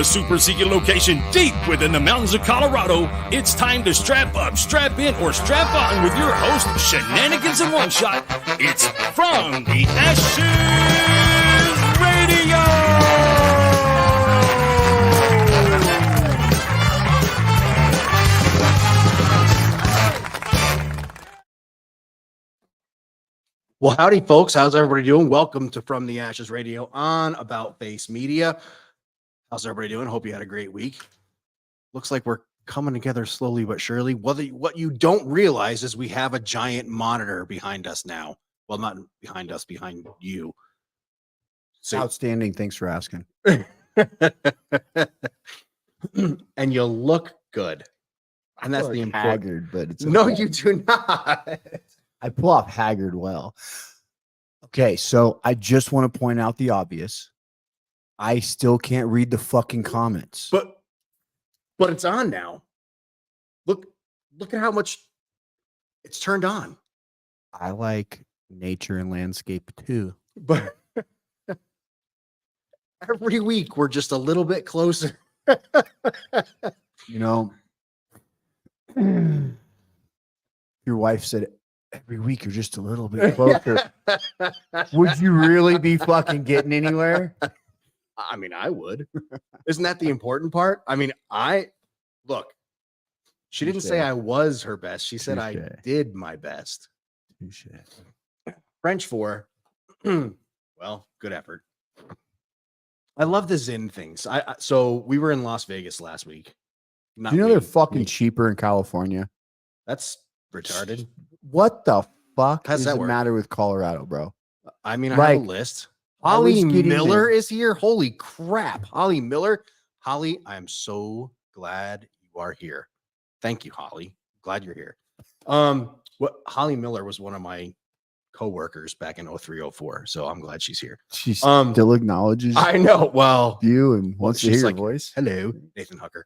a super secret location deep within the mountains of Colorado, it's time to strap up, strap in, or strap on with your host, Shenanigans in One Shot. It's From the Ashes Radio! Well, howdy, folks. How's everybody doing? Welcome to From the Ashes Radio on About Face Media. How's everybody doing? Hope you had a great week. Looks like we're coming together slowly but surely. What you don't realize is we have a giant monitor behind us now. Well, not behind us, behind you. So, outstanding. Thanks for asking. And you look good. And that's the important. Haggard, but it's no, you do not. I pull off haggard well. Okay, so I just want to point out the obvious. I still can't read the fucking comments. But it's on now. Look at how much it's turned on. I like nature and landscape too. But every week we're just a little bit closer. You know, your wife said every week you're just a little bit closer. Would you really be fucking getting anywhere? I mean, I would. Isn't that the important part? I mean, look, she didn't say I was her best. She said I did my best. French for, well, good effort. I love the Zyn things. So we were in Las Vegas last week. Do you know they're fucking cheaper in California? That's retarded. What the fuck does the matter with Colorado, bro? I mean, I have a list. Holly Miller is here. Holy crap. Holly Miller. Holly, I'm so glad you are here. Thank you, Holly. Glad you're here. Holly Miller was one of my co-workers back in 0304. So I'm glad she's here. She still acknowledges. I know. Well, you and wants to hear your voice. Hello, Nathan Hucker.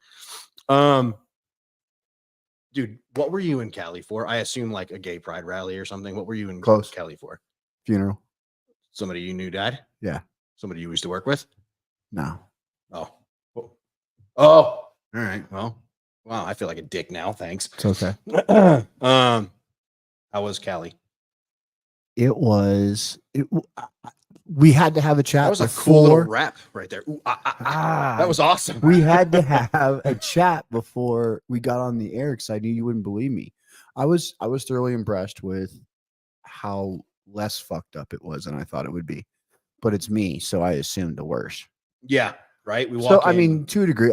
Dude, what were you in Cali for? I assume like a gay pride rally or something. What were you in Cali for? Funeral. Somebody you knew died? Yeah. Somebody you used to work with? No. Oh. All right. Well, wow. I feel like a dick now. Thanks. It's okay. How was Cali? We had to have a chat. That was a cool little rap right there. Ooh, that was awesome. We had to have a chat before we got on the air because I knew you wouldn't believe me. I was thoroughly impressed with how less fucked up it was than I thought it would be. But it's me, so I assumed the worst. Yeah, right. I mean, to a degree,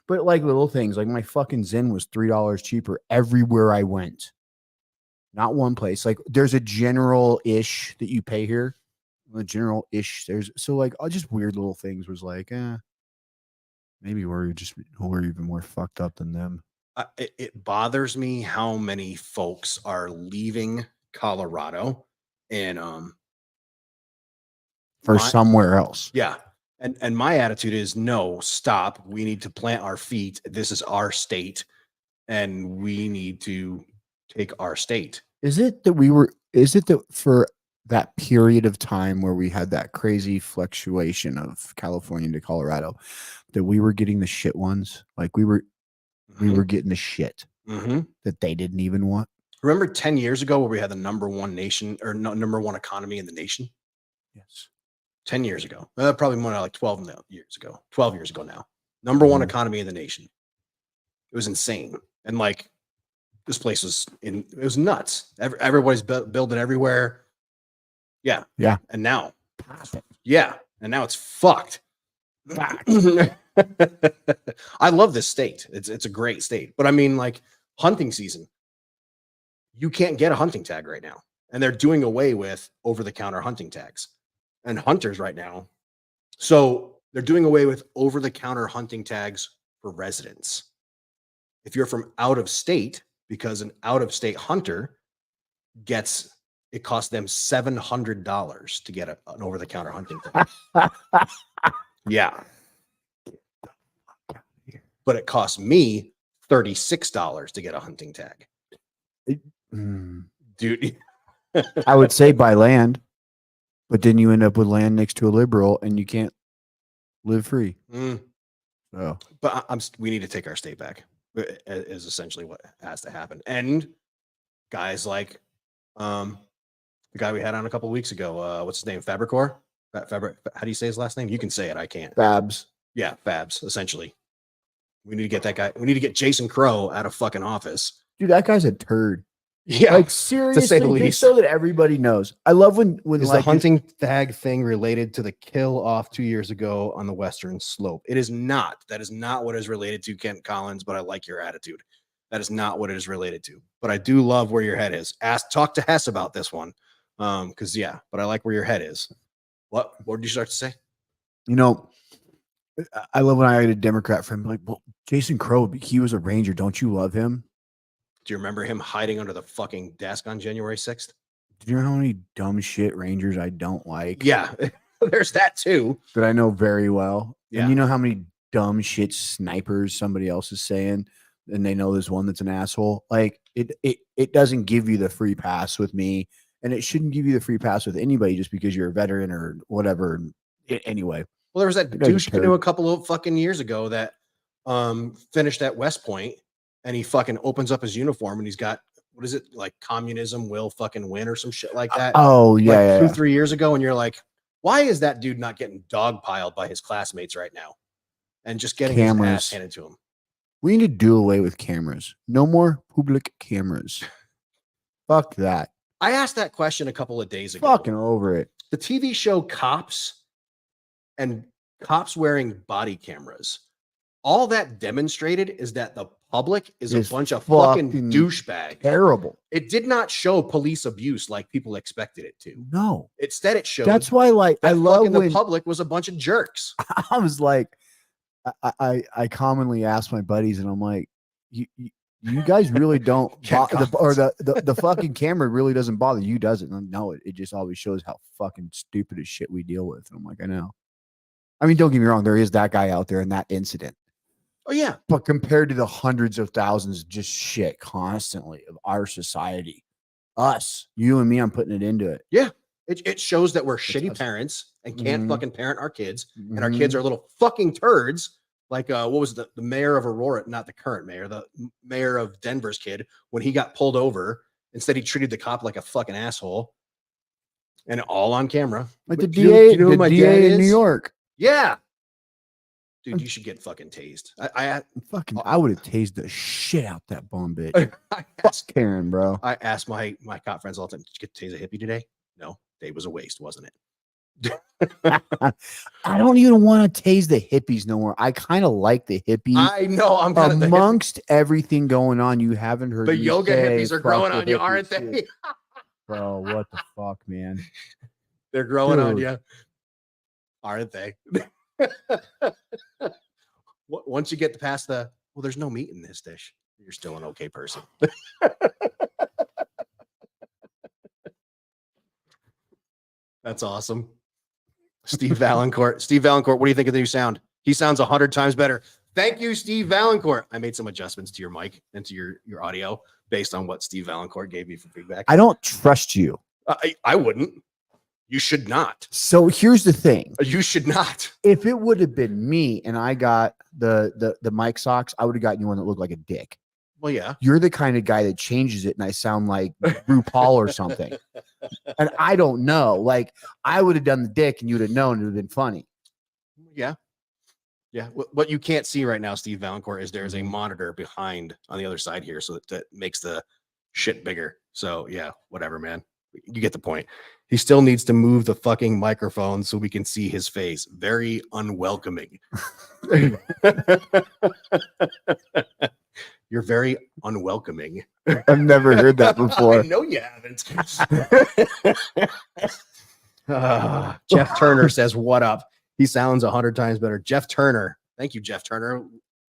but like little things, like my fucking Zyn was $3 cheaper everywhere I went. Not one place. Like there's a general ish that you pay here. The general ish. So like just weird little things was like, maybe we're even more fucked up than them. It bothers me how many folks are leaving Colorado and for somewhere else. Yeah. And my attitude is no, stop. We need to plant our feet. This is our state, and we need to take our state. Is it that for that period of time where we had that crazy fluctuation of California to Colorado, that we were getting the shit ones? Like we were getting the shit that they didn't even want. Remember 10 years ago where we had the number one nation or number one economy in the nation? Yes. 10 years ago. Probably more like 12 years ago. 12 years ago now. Number one economy in the nation. It was insane. And like this place it was nuts. Everybody's building everywhere. Yeah. Yeah. And now. Yeah. And now it's fucked. I love this state. It's a great state. But I mean, like hunting season. You can't get a hunting tag right now. And they're doing away with over-the-counter hunting tags. And hunters right now. So they're doing away with over-the-counter hunting tags for residents. If you're from out of state, because an out-of-state hunter it costs them $700 to get an over-the-counter hunting tag. Yeah. But it costs me $36 to get a hunting tag. Dude. I would say by land, but then you end up with land next to a liberal and you can't live free. Oh, But we need to take our state back. Is essentially what has to happen. And guys like the guy we had on a couple weeks ago, what's his name? Fabricor? How do you say his last name? You can say it. I can't. Babs. Yeah, Fabs, essentially. We need to get that guy. We need to get Jason Crow out of fucking office. Dude, that guy's a turd. Yeah, like seriously, the just least. so that everybody knows. I love when Is like the hunting tag thing related to the kill off 2 years ago on the Western Slope? It is not. That is not what is related to, Kent Collins. But I like your attitude. That is not what it is related to. But I do love where your head is. Talk to Hess about this one, because yeah. But I like where your head is. What did you start to say? You know, I love when I had a Democrat friend like, well, Jason Crow, he was a Ranger. Don't you love him? Do you remember him hiding under the fucking desk on January 6th? Do you know how many dumb shit Rangers I don't like? Yeah, there's that too. That I know very well. Yeah. And you know how many dumb shit snipers somebody else is saying, and they know there's one that's an asshole. Like it doesn't give you the free pass with me, and it shouldn't give you the free pass with anybody just because you're a veteran or whatever. Anyway. Well, there was that douche canoe a couple of fucking years ago that finished at West Point, and he fucking opens up his uniform and he's got, what is it, like communism will fucking win or some shit like that. Oh yeah, like 2-3 years ago, and you're like, why is that dude not getting dogpiled by his classmates right now and just getting his ass handed to him? We need to do away with cameras. No more public cameras. Fuck that. I asked that question a couple of days ago. Fucking over it. The TV show Cops and cops wearing body cameras. All that demonstrated is that the public is a bunch of fucking douchebags. Terrible. It did not show police abuse like people expected it to. No. Instead, it showed. That's why, like, I love when the public was a bunch of jerks. I was like, I commonly ask my buddies, and I'm like, you guys really don't, the fucking camera really doesn't bother you, does it? No, it just always shows how fucking stupid as shit we deal with. And I'm like, I know. I mean, don't get me wrong, there is that guy out there in that incident. Oh yeah, but compared to the hundreds of thousands of just shit constantly of our society, us, you and me, I'm putting it into it. Yeah, it shows that we're shitty parents and can't fucking parent our kids, and our kids are little fucking turds. Like what was the mayor of Aurora, not the current mayor, the mayor of Denver's kid, when he got pulled over, instead he treated the cop like a fucking asshole, and all on camera. Like the DA, you know the DA in New York. Yeah. Dude, you should get fucking tased. I would have tased the shit out that bum bitch. Fuck Karen, bro. I asked my cop friends all the time, did you get to tase a hippie today? No, day was a waste, wasn't it? I don't even want to tase the hippies no more. I kind of like the hippies. I know. I'm kind amongst everything going on. You haven't heard the yoga hippies are growing on you, aren't they? Bro, what the fuck, man? They're growing on you, aren't they? Once you get past well, there's no meat in this dish, you're still an okay person. That's awesome. Steve Valancourt, what do you think of the new sound? He sounds 100 times better. Thank you, Steve Valancourt. I made some adjustments to your mic and to your audio based on what Steve Valancourt gave me for feedback. I don't trust you. I wouldn't. You should not. So here's the thing. You should not. If it would have been me and I got the mic socks, I would have gotten you one that looked like a dick. Well, yeah. You're the kind of guy that changes it and I sound like RuPaul or something. And I don't know. Like, I would have done the dick and you'd have known. It would have been funny. Yeah. Yeah. What you can't see right now, Steve Valancourt, is there's a monitor behind on the other side here. So that makes the shit bigger. So, yeah, whatever, man. You get the point. He still needs to move the fucking microphone so we can see his face. Very unwelcoming. You're very unwelcoming. I've never heard that before. I know you haven't. Jeff Turner says, what up? He sounds 100 times better. Jeff Turner. Thank you, Jeff Turner.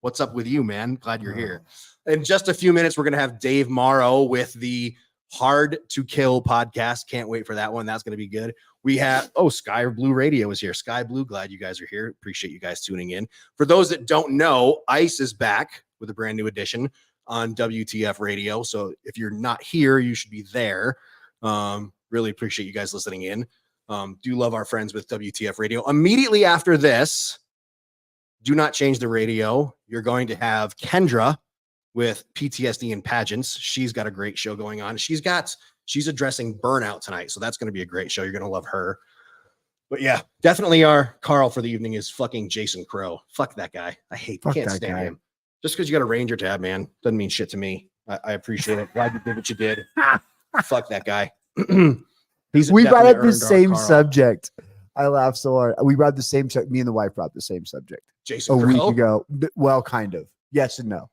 What's up with you, man? Glad you're here. In just a few minutes, we're going to have Dave Morrow with the Hard to Kill podcast. Can't wait for that one. That's going to be good. We have, Sky Blue Radio is here. Sky Blue, glad you guys are here. Appreciate you guys tuning in. For those that don't know, ICE is back with a brand new edition on WTF Radio. So if you're not here, you should be there. Really appreciate you guys listening in. Do love our friends with WTF Radio. Immediately after this, Do Not Change the Radio. You're going to have Kendra with PTSD and pageants. She's got a great show going on. She's addressing burnout tonight. So that's going to be a great show. You're going to love her. But yeah, definitely our Carl for the evening is fucking Jason Crow. Fuck that guy. Can't stand him. Just because you got a Ranger tab, man, doesn't mean shit to me. I appreciate it. Glad you did what you did. Fuck that guy. We brought up the same subject. I laughed so hard. We brought the same subject. Me and the wife brought the same subject Jason a Crow? week ago. Well, kind of. Yes and no.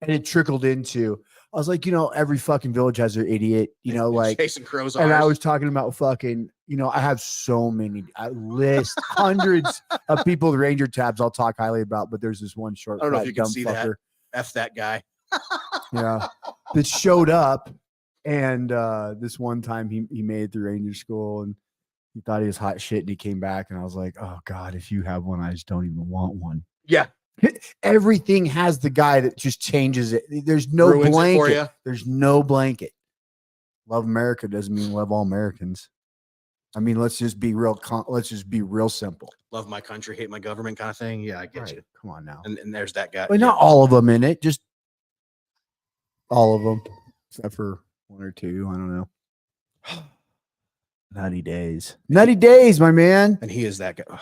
And it trickled into, I was like, every fucking village has their idiot, like Jason Crow's and ours. I was talking about fucking, I have so many, I list hundreds of people with Ranger tabs I'll talk highly about, but there's this one short. I don't know if you can dumb see fucker, that. F that guy. yeah, that showed up. And this one time he made it through Ranger school and he thought he was hot shit and he came back and I was like, oh God, if you have one, I just don't even want one. Yeah. Everything has the guy that just changes it. There's no Ruins it for blanket. ya. There's no blanket. Love America doesn't mean love all Americans. I mean, let's just be real. Let's just be real simple. Love my country, hate my government kind of thing. Yeah, I get you. Come on now. And there's that guy. But not all of them in it. Just all of them, except for one or two. I don't know. Nutty days, my man. And he is that guy.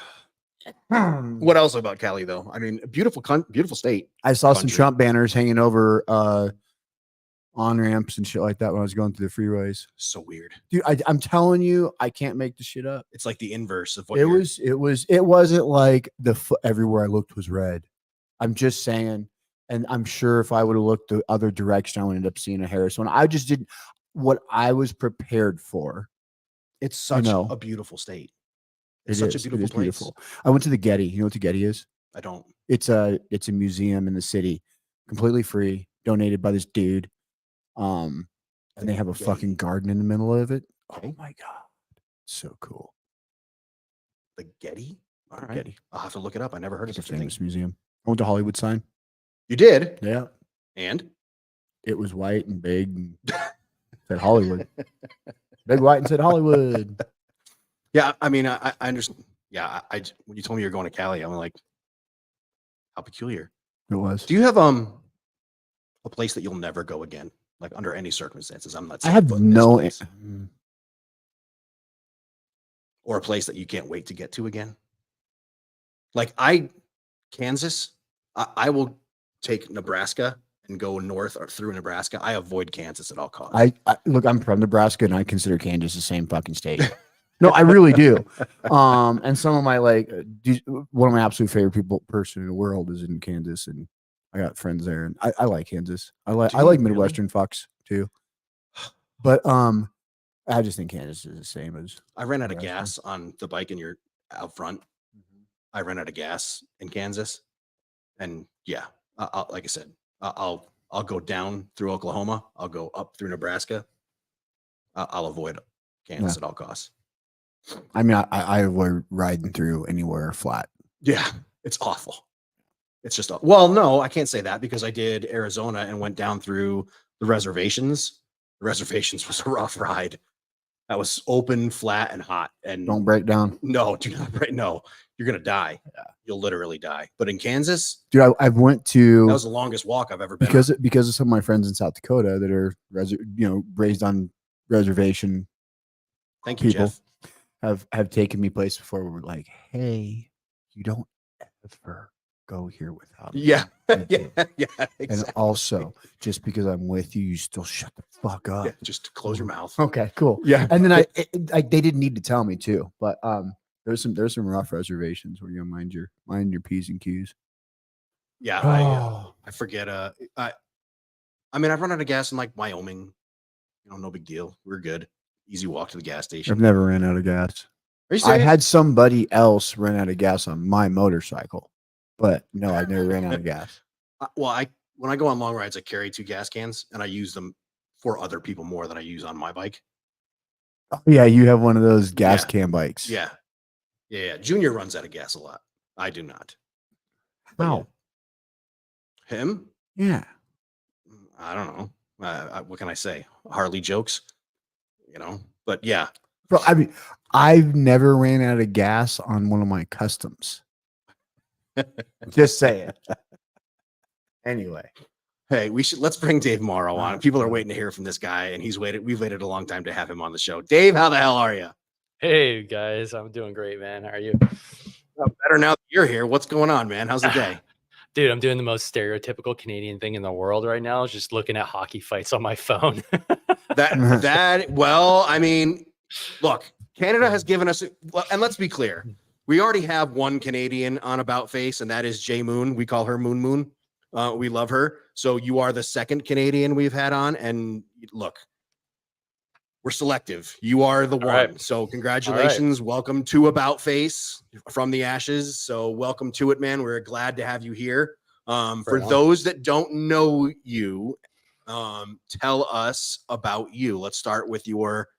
What else about Cali though? I mean, beautiful state. I saw some Country. Trump banners hanging over on ramps and shit like that when I was going through the freeways. So weird, Dude. I'm telling you, I can't make this shit up. it's like the inverse of what It wasn't like everywhere I looked was red. I'm just saying, and I'm sure if I would have looked the other direction, I would end up seeing a Harris one. I just didn't what I was prepared for. It's such a beautiful state. It's such a beautiful place. Beautiful. I went to the Getty. You know what the Getty is? I don't. It's a museum in the city, completely free, donated by this dude. And they have a fucking garden in the middle of it. Oh my God. So cool. The Getty? All right. Getty. I'll have to look it up. I never heard of It's a such a thing. famous museum. I went to Hollywood sign. You did? Yeah. And? It was white and big and said Hollywood. Big white and said Hollywood. Yeah, I mean, I understand. Yeah, I when you told me you're going to Cali, I'm like, how peculiar. It was. Do you have a place that you'll never go again, like under any circumstances? I'm not. I have no. Or a place that you can't wait to get to again. Like Kansas, I will take Nebraska and go north or through Nebraska. I avoid Kansas at all costs. I look. I'm from Nebraska, and I consider Kansas the same fucking state. No, I really do. And some of my one of my absolute favorite person in the world is in Kansas, and I got friends there, and I like Kansas. I like Midwestern fucks too. But I just think Kansas is the same as. I ran out of gas on the bike and you're out front. I ran out of gas in Kansas, and yeah, like I said, I'll go down through Oklahoma. I'll go up through Nebraska. I'll avoid Kansas at all costs. I mean, I avoid riding through anywhere flat. Yeah, it's awful. It's just well, no, I can't say that because I did Arizona and went down through the reservations. The reservations was a rough ride. That was open, flat, and hot. And don't break down. No, do not break. No, you're gonna die. Yeah. You'll literally die. But in Kansas, dude, I went to. That was the longest walk I've ever been because of some of my friends in South Dakota that are raised on reservation. Thank you, people. Jeff. Have taken me places before where we're like, hey, you don't ever go here without me. Yeah. Yeah. Exactly. And also, just because I'm with you, you still shut the fuck up. Yeah, just close your mouth. Okay, cool. Yeah. And then they didn't need to tell me too, but there's some rough reservations where you mind your P's and Q's. Yeah, I forget. I mean, I've run out of gas in like Wyoming. No big deal. We're good. Easy walk to the gas station. I've never ran out of gas. Are you serious? I had somebody else run out of gas on my motorcycle, but no, I never ran out of gas. Well, when I go on long rides, I carry 2 gas cans and I use them for other people more than I use on my bike. Oh, yeah, you have one of those gas can bikes. Yeah. Junior runs out of gas a lot. I do not. How? Yeah. Him? Yeah. I don't know. What can I say? Harley jokes. But yeah. Bro, I mean, I've never ran out of gas on one of my customs. Just say it. Anyway. Hey, let's bring Dave Morrow on. Oh, People are God. waiting to hear from this guy, and we've waited a long time to have him on the show. Dave, how the hell are you? Hey guys, I'm doing great, man. How are you? Better now that you're here. What's going on, man? How's the day? Dude, I'm doing the most stereotypical Canadian thing in the world right now. Just looking at hockey fights on my phone. Well, I mean, look, Canada has given us, and let's be clear, we already have one Canadian on About Face, and that is Jay Moon. We call her Moon Moon. We love her. So you are the second Canadian we've had on, and look, we're selective. You are the one. Right. So congratulations. Right. Welcome to About Face from the Ashes. So welcome to it, man. We're glad to have you here. For those that don't know you, tell us about you. Let's start with your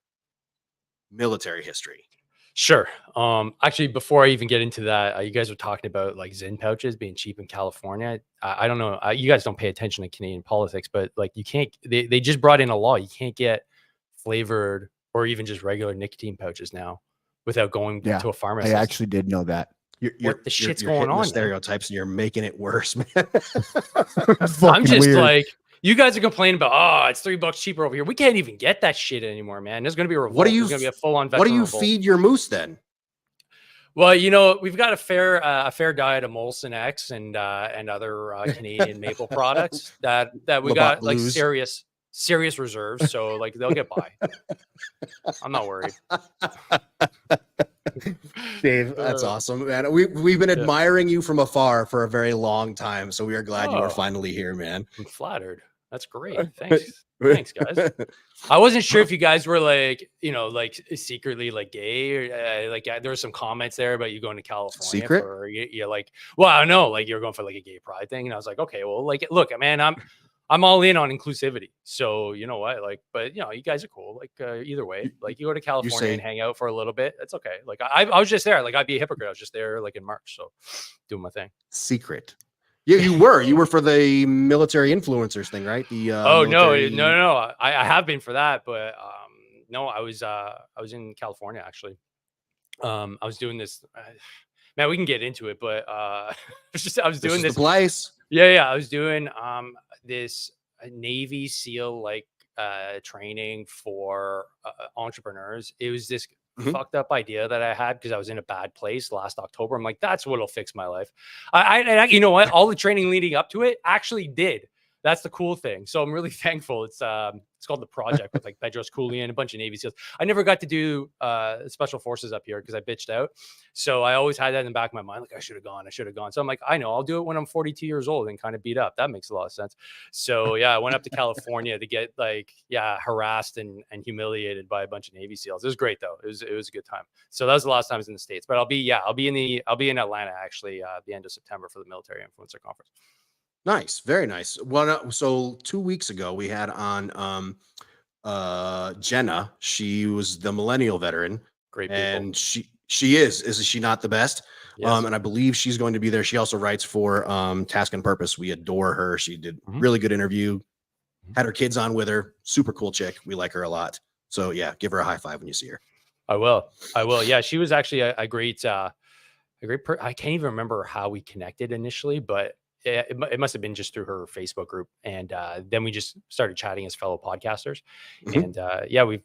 military history. Sure. Actually, before I even get into that, you guys were talking about like Zyn pouches being cheap in California. I don't know. You guys don't pay attention to Canadian politics, but like you can't, they just brought in a law. You can't get flavored or even just regular nicotine pouches now without going to a pharmacist. I actually did know that. What the shit's going on? The stereotypes, and you're making it worse, man. I'm just weird. Like, you guys are complaining about, oh, it's $3 cheaper over here. We can't even get that shit anymore, man. There's going to be a revolt. There's going to be a full-on veteran What do you revolt. feed your moose then? Well, you know, we've got a fair diet of Molson X and other Canadian maple products that we got like serious reserves. So like they'll get by. I'm not worried. Dave, that's awesome, man. We've been admiring you from afar for a very long time. So we are glad you are finally here, man. I'm flattered. That's great. Thanks, guys. I wasn't sure if you guys were like, you know, like secretly like gay or there were some comments there about you going to California. Secret? Or you're like, well, I don't know, like you're going for like a gay pride thing. And I was like, okay, well, like, look, man, I'm all in on inclusivity. So you know what, like, but you know, you guys are cool. Like either way, like you go to California and hang out for a little bit. It's okay. Like I was just there. Like I'd be a hypocrite. I was just there like in March. So doing my thing. Secret. Yeah, you were for the military influencers thing, right? The military... no. I have been for that, but no, I was in California actually. I was doing this. Man, we can get into it, but I was doing this. The place. Yeah. I was doing this Navy SEAL like training for entrepreneurs. It was this fucked up idea that I had because I was in a bad place last October. I'm like, that's what'll fix my life. I you know what? All the training leading up to it actually did. That's the cool thing. So I'm really thankful. It's called The Project with like Bedros Koulian, a bunch of Navy SEALs. I never got to do special forces up here because I bitched out. So I always had that in the back of my mind. Like I should have gone. So I'm like, I know I'll do it when I'm 42 years old and kind of beat up. That makes a lot of sense. So yeah, I went up to California to get like, harassed and humiliated by a bunch of Navy SEALs. It was great though. It was a good time. So that was the last time I was in the States, but I'll be in Atlanta actually at the end of September for the Military Influencer Conference. Nice. Very nice. Well, so 2 weeks ago we had on Jenna. She was the millennial veteran. Great people. And she is she not the best? Yes. And I believe she's going to be there. She also writes for Task and Purpose. We adore her. She did really good interview. Had her kids on with her. Super cool chick. We like her a lot. So yeah, give her a high five when you see her. I will. Yeah, she was actually a great I can't even remember how we connected initially, but it must have been just through her Facebook group, and then we just started chatting as fellow podcasters. And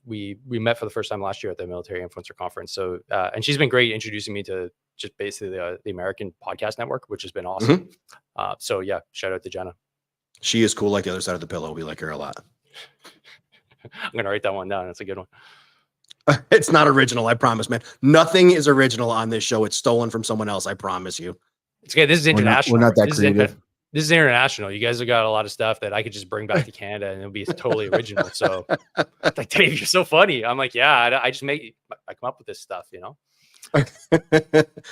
we met for the first time last year at the Military Influencer Conference. So and she's been great introducing me to just basically the American Podcast Network, which has been awesome. So yeah, shout out to Jenna. She is cool like the other side of the pillow. We like her a lot. I'm gonna write that one down. That's a good one. It's not original, I promise, man. Nothing is original on this show. It's stolen from someone else. I promise you. It's okay. This is international. We're not that creative. This is international. You guys have got a lot of stuff that I could just bring back to Canada and it'll be totally original. So like, Dave, you're so funny. I'm like, yeah, I come up with this stuff, you know?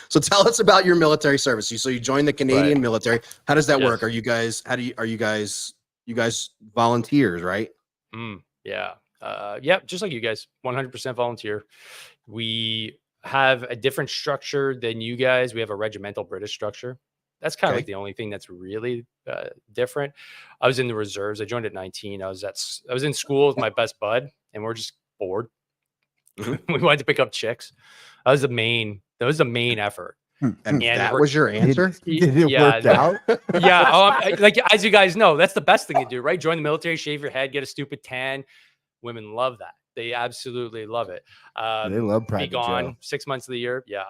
So tell us about your military service. So you joined the Canadian military. How does that work? Are you guys volunteers, right? Yeah. Just like you guys, 100% volunteer. We have a different structure than you guys. We have a regimental British structure. That's kind of like the only thing that's really different. I was in the reserves. I joined at 19. I was in school with my best bud, and we're just bored. We wanted to pick up chicks. That was the main effort. And that we're- was your answer? Did it Yeah, work out? Yeah, like as you guys know, that's the best thing to do, right? Join the military, shave your head, get a stupid tan. Women love that. They absolutely love it. They love Be private gone Joe. 6 months of the year. Yeah.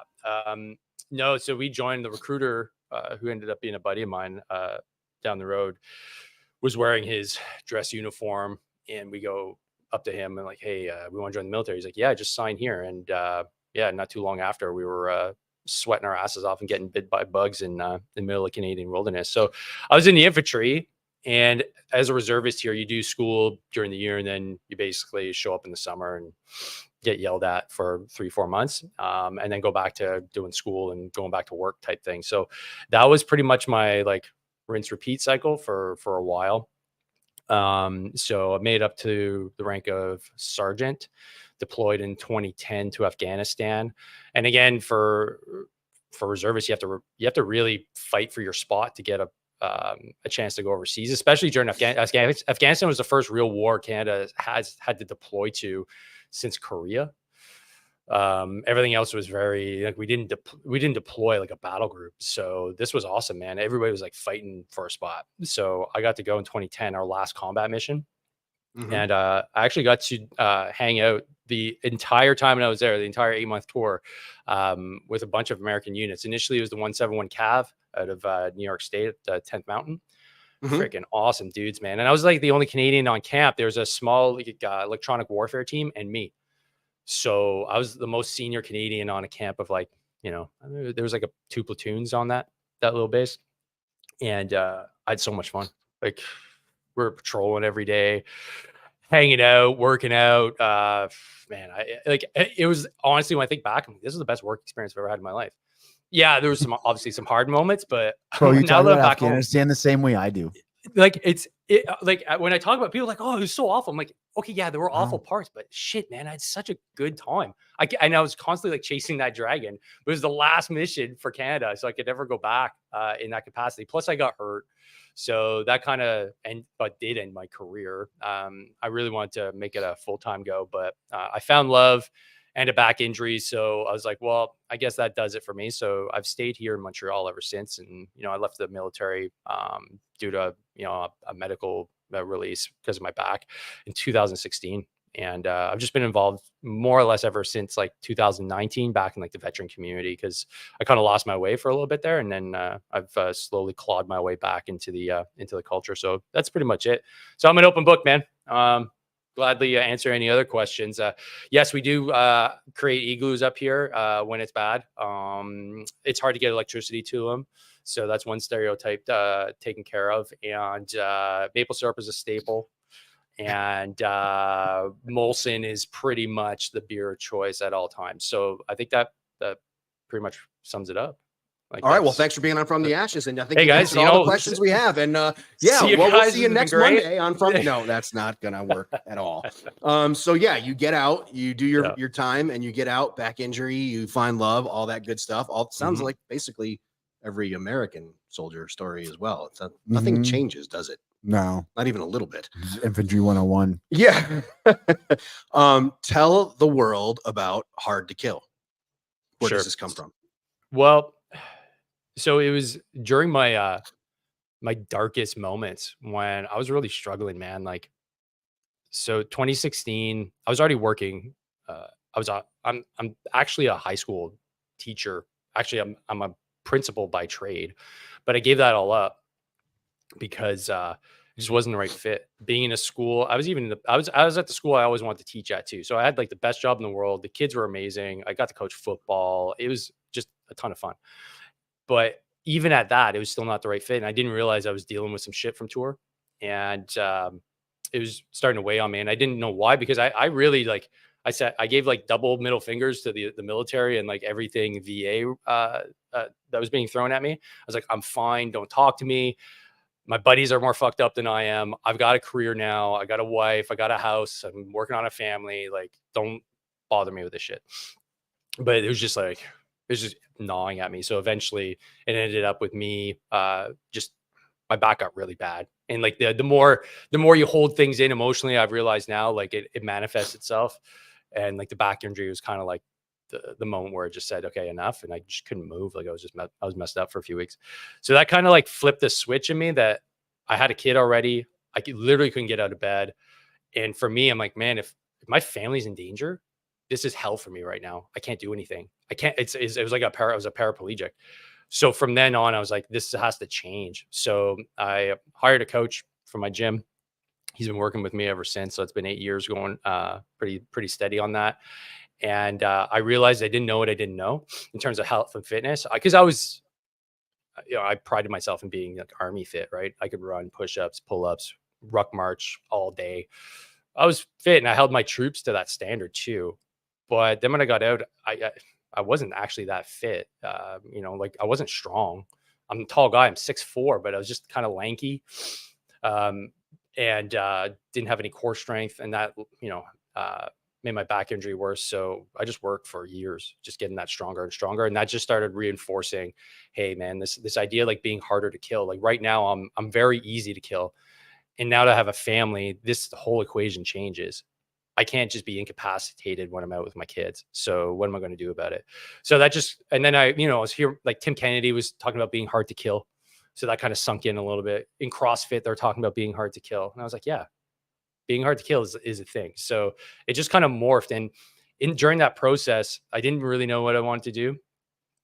No, so we joined the recruiter, who ended up being a buddy of mine down the road, was wearing his dress uniform, and we go up to him and like, hey, we want to join the military. He's like, yeah, just sign here. And yeah, not too long after, we were sweating our asses off and getting bit by bugs in the middle of Canadian wilderness. So I was in the infantry, and as a reservist here, you do school during the year, and then you basically show up in the summer and get yelled at for 3-4 months, and then go back to doing school and going back to work type thing. So that was pretty much my like rinse repeat cycle for a while. So I made up to the rank of sergeant, deployed in 2010 to Afghanistan. And again, for reservists, you have to really fight for your spot to get a chance to go overseas, especially during Afghanistan. Afghanistan was the first real war Canada has had to deploy to since Korea. Everything else was very like we didn't deploy like a battle group. So this was awesome, man. Everybody was like fighting for a spot. So I got to go in 2010, our last combat mission. And I actually got to hang out the entire time when I was there, the entire 8-month tour, with a bunch of American units. Initially, it was the 171 Cav out of New York State at 10th Mountain. Freaking awesome dudes, man. And I was like the only Canadian on camp. There was a small electronic warfare team and me. So I was the most senior Canadian on a camp of like, there was like 2 platoons on that little base. And I had so much fun. Like we were patrolling every day, hanging out, working out. Man, it was honestly, when I think back, I'm like, this is the best work experience I've ever had in my life. Yeah, there was obviously some hard moments, but Bro, you now talk that I'm about back home, Afghanistan the same way I do. like like when I talk about people like, oh, it was so awful. I'm like, okay, yeah, there were awful parts, but shit, man, I had such a good time. And I was constantly like chasing that dragon. It was the last mission for Canada, so I could never go back in that capacity. Plus, I got hurt, so that kind of did end my career. I really wanted to make it a full-time go, but I found love and a back injury. So I was like, well, I guess that does it for me. So I've stayed here in Montreal ever since. And, I left the military due to, a medical release because of my back in 2016. And I've just been involved more or less ever since like 2019 back in like the veteran community, because I kind of lost my way for a little bit there. And then I've slowly clawed my way back into the culture. So that's pretty much it. So I'm an open book, man. Gladly answer any other questions. Yes, we do create igloos up here when it's bad. It's hard to get electricity to them. So that's one stereotype taken care of. And maple syrup is a staple. And Molson is pretty much the beer of choice at all times. So I think that pretty much sums it up. Like, all right. Well, thanks for being on From the Ashes. And I think hey guys, all the questions we have. And we'll see you next Monday on From. No, that's not going to work at all. So yeah, you get out, you do your time, and you get out, back injury, you find love, all that good stuff. All sounds like basically every American soldier story as well. It's nothing changes, does it? No, not even a little bit. Infantry 101. Yeah. Tell the world about Hard to Kill. Where does this come from? Well, so it was during my my darkest moments when I was really struggling, man. Like, so 2016, I was already working. I'm actually a high school teacher. Actually, I'm a principal by trade, but I gave that all up because it just wasn't the right fit. Being in a school, I was at the school I always wanted to teach at too. So I had like the best job in the world. The kids were amazing. I got to coach football. It was just a ton of fun. But even at that, it was still not the right fit. And I didn't realize I was dealing with some shit from tour. And it was starting to weigh on me. And I didn't know why, because I really I gave like double middle fingers to the military and like everything VA that was being thrown at me. I was like, I'm fine. Don't talk to me. My buddies are more fucked up than I am. I've got a career now. I got a wife. I got a house. I'm working on a family. Like, don't bother me with this shit. But it was just gnawing at me. So eventually it ended up with me, just my back got really bad. And like the more you hold things in emotionally, I've realized now, like it manifests itself. And like the back injury was kind of like the moment where it just said, okay, enough. And I just couldn't move. Like I was messed up for a few weeks. So that kind of like flipped the switch in me that I had a kid already. I literally couldn't get out of bed. And for me, I'm like, man, if my family's in danger, this is hell for me right now. I can't do anything. I can't, it was like I was a paraplegic. So from then on, I was like, this has to change. So I hired a coach for my gym. He's been working with me ever since. So it's been 8 years going pretty steady on that. And I realized I didn't know what I didn't know in terms of health and fitness. Because I was, I prided myself in being like army fit, right? I could run push-ups, pull-ups, ruck march all day. I was fit and I held my troops to that standard too. But then when I got out, I wasn't actually that fit. Like I wasn't strong. I'm a tall guy. I'm 6'4", but I was just kind of lanky. And didn't have any core strength, and that made my back injury worse. So I just worked for years, just getting that stronger and stronger, and that just started reinforcing, hey man, this idea like being harder to kill. Like right now, I'm very easy to kill, and now to have a family, the whole equation changes. I can't just be incapacitated when I'm out with my kids. So what am I going to do about it? So that just, and then I was here, like Tim Kennedy was talking about being hard to kill. So that kind of sunk in a little bit. In CrossFit, they're talking about being hard to kill. And I was like, yeah, being hard to kill is a thing. So it just kind of morphed. And during that process, I didn't really know what I wanted to do,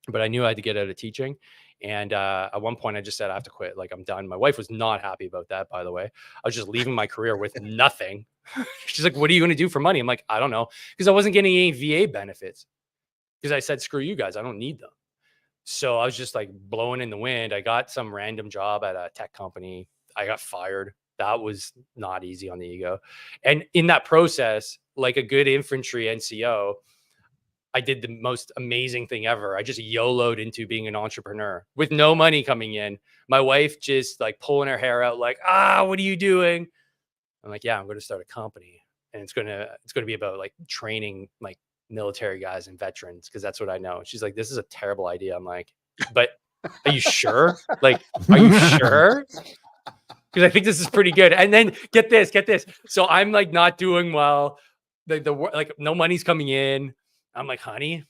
but I knew I had to get out of teaching. And at one point I just said, I have to quit. Like I'm done. My wife was not happy about that, by the way. I was just leaving my career with nothing. She's like, what are you going to do for money? I'm like, I don't know. Because I wasn't getting any VA benefits. Because I said, screw you guys. I don't need them. So I was just like blowing in the wind. I got some random job at a tech company. I got fired. That was not easy on the ego. And in that process, like a good infantry NCO, I did the most amazing thing ever. I just YOLO'd into being an entrepreneur with no money coming in. My wife just like pulling her hair out, like, what are you doing? I'm like, yeah, I'm going to start a company, and it's going to be about like training like military guys and veterans, because that's what I know. She's like, this is a terrible idea. I'm like, but are you sure? Like, are you sure? Because I think this is pretty good. And then get this. So I'm like not doing well. The like no money's coming in. I'm like, honey,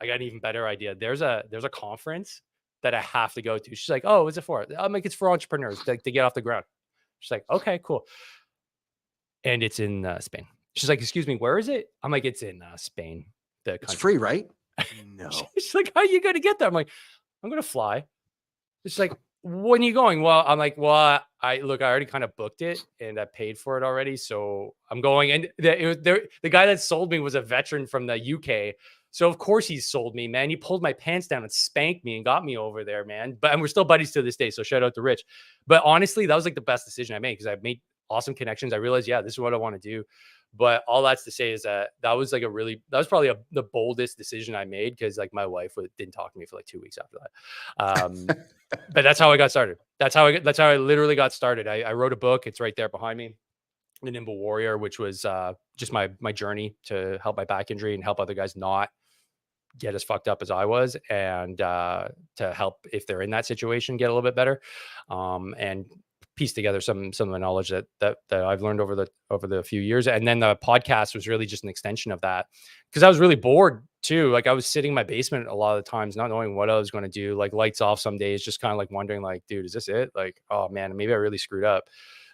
I got an even better idea. There's a conference that I have to go to. She's like, oh, what's it for? I'm like, it's for entrepreneurs to get off the ground. She's like, okay, cool. And it's in Spain. She's like, excuse me, where is it? I'm like, it's in Spain. It's free, right? No. She's like, how are you going to get there? I'm like, I'm going to fly. She's like, when are you going? Well, I'm like, well, I already kind of booked it and I paid for it already. So I'm going. And the guy that sold me was a veteran from the UK. So of course he sold me, man. He pulled my pants down and spanked me and got me over there, man. And we're still buddies to this day. So shout out to Rich. But honestly, that was like the best decision I made, because I made awesome connections. I realized, yeah, this is what I want to do. But all that's to say is that was probably the boldest decision I made, because like my wife didn't talk to me for like 2 weeks after that. But that's how I got started. That's how I literally got started. I wrote a book. It's right there behind me, The Nimble Warrior, which was just my journey to help my back injury and help other guys not get as fucked up as I was, and to help, if they're in that situation, get a little bit better, and piece together some of the knowledge that I've learned over the few years. And then the podcast was really just an extension of that, because I was really bored too. Like I was sitting in my basement a lot of the times, not knowing what I was going to do, like lights off some days, just kind of like wondering like, dude, is this it? Like, oh man, maybe I really screwed up.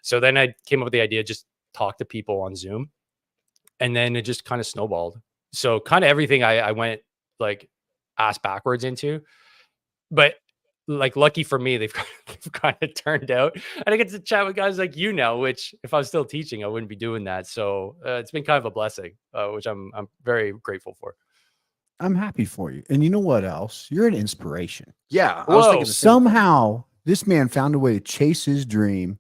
So then I came up with the idea, just talk to people on Zoom, and then it just kind of snowballed. So kind of everything I went like ass backwards into, but like lucky for me, they've kind of turned out, and I get to chat with guys like you now, which if I was still teaching, I wouldn't be doing that. So it's been kind of a blessing, which I'm very grateful for. I'm happy for you. And you know what else? You're an inspiration. Yeah. I was thinking somehow this man found a way to chase his dream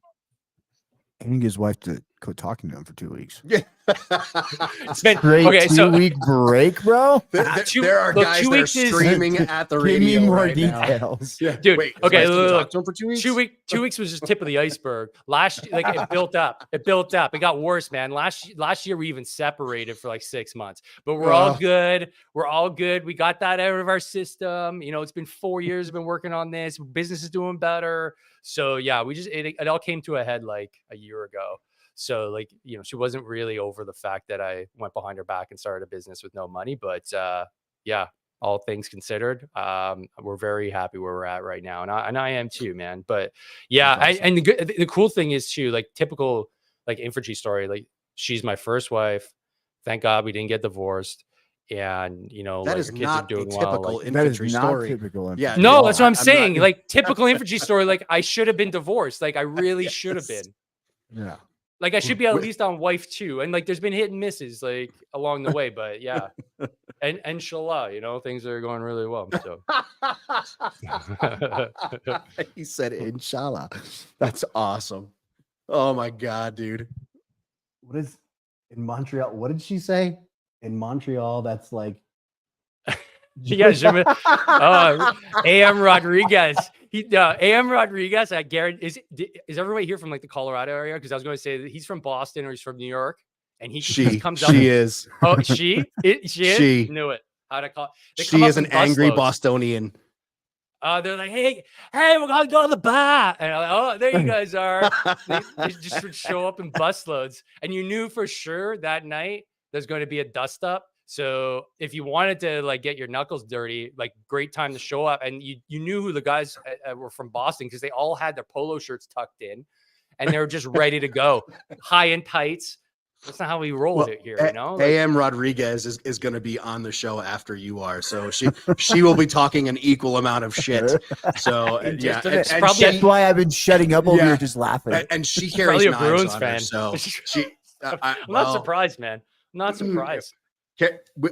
and get his wife to quit talking to him for 2 weeks. Yeah. It's been okay. 2 week break, bro. There are guys that are screaming at the radio. Give me more right details. Yeah. Dude. Wait, okay. Talk to him for 2 weeks. 2 weeks was just tip of the iceberg. It built up. It got worse, man. Last year we even separated for like 6 months, but we're all good. We're all good. We got that out of our system. It's been 4 years. We've been working on this. Business is doing better. So yeah, it all came to a head like a year ago. So like, you know, she wasn't really over the fact that I went behind her back and started a business with no money. But yeah, all things considered, we're very happy where we're at right now. And I am too, man. But yeah, That's awesome. and the cool thing is too, like typical like infantry story, like she's my first wife. Thank God we didn't get divorced. And you know, That like is her kids are not a doing well. typical Like, That is infantry not story. typical. Yeah, no, no, that's what I'm I'm not- saying. Like typical infantry story. Like I should have been divorced. Like I really should have Yes. been. Yeah. Like I should be at Wh- least on wife too. And like there's been hit and misses like along the way, but yeah. And inshallah, you know, things are going really well. So He said, "Inshallah." That's awesome. Oh my god, dude. What is in Montreal? What did she say? In Montreal, that's like yeah, AM Rodriguez. AM Rodriguez, I guarantee is everybody here from like the Colorado area? Because I was going to say that he's from Boston or he's from New York, and he comes up. She is. Oh, she is. She. Knew it. How'd I call? They come She up is in an angry busloads. Bostonian. They're like, hey, we're gonna go to the bar, and I'm like, oh, there you guys are. They just would show up in busloads, and you knew for sure that night there's going to be a dust up. So if you wanted to like get your knuckles dirty, like great time to show up, and you knew who the guys were from Boston because they all had their polo shirts tucked in, and they were just ready to go, high in tights. That's not how we roll Well, it here, you know. Like, AM Rodriguez is going to be on the show after you are, so she will be talking an equal amount of shit. So yeah, It's and probably That's why I've been shutting up over here just laughing. and she She's carries probably a knives Bruins on fan. her, so she. I'm not surprised, man. I'm not surprised.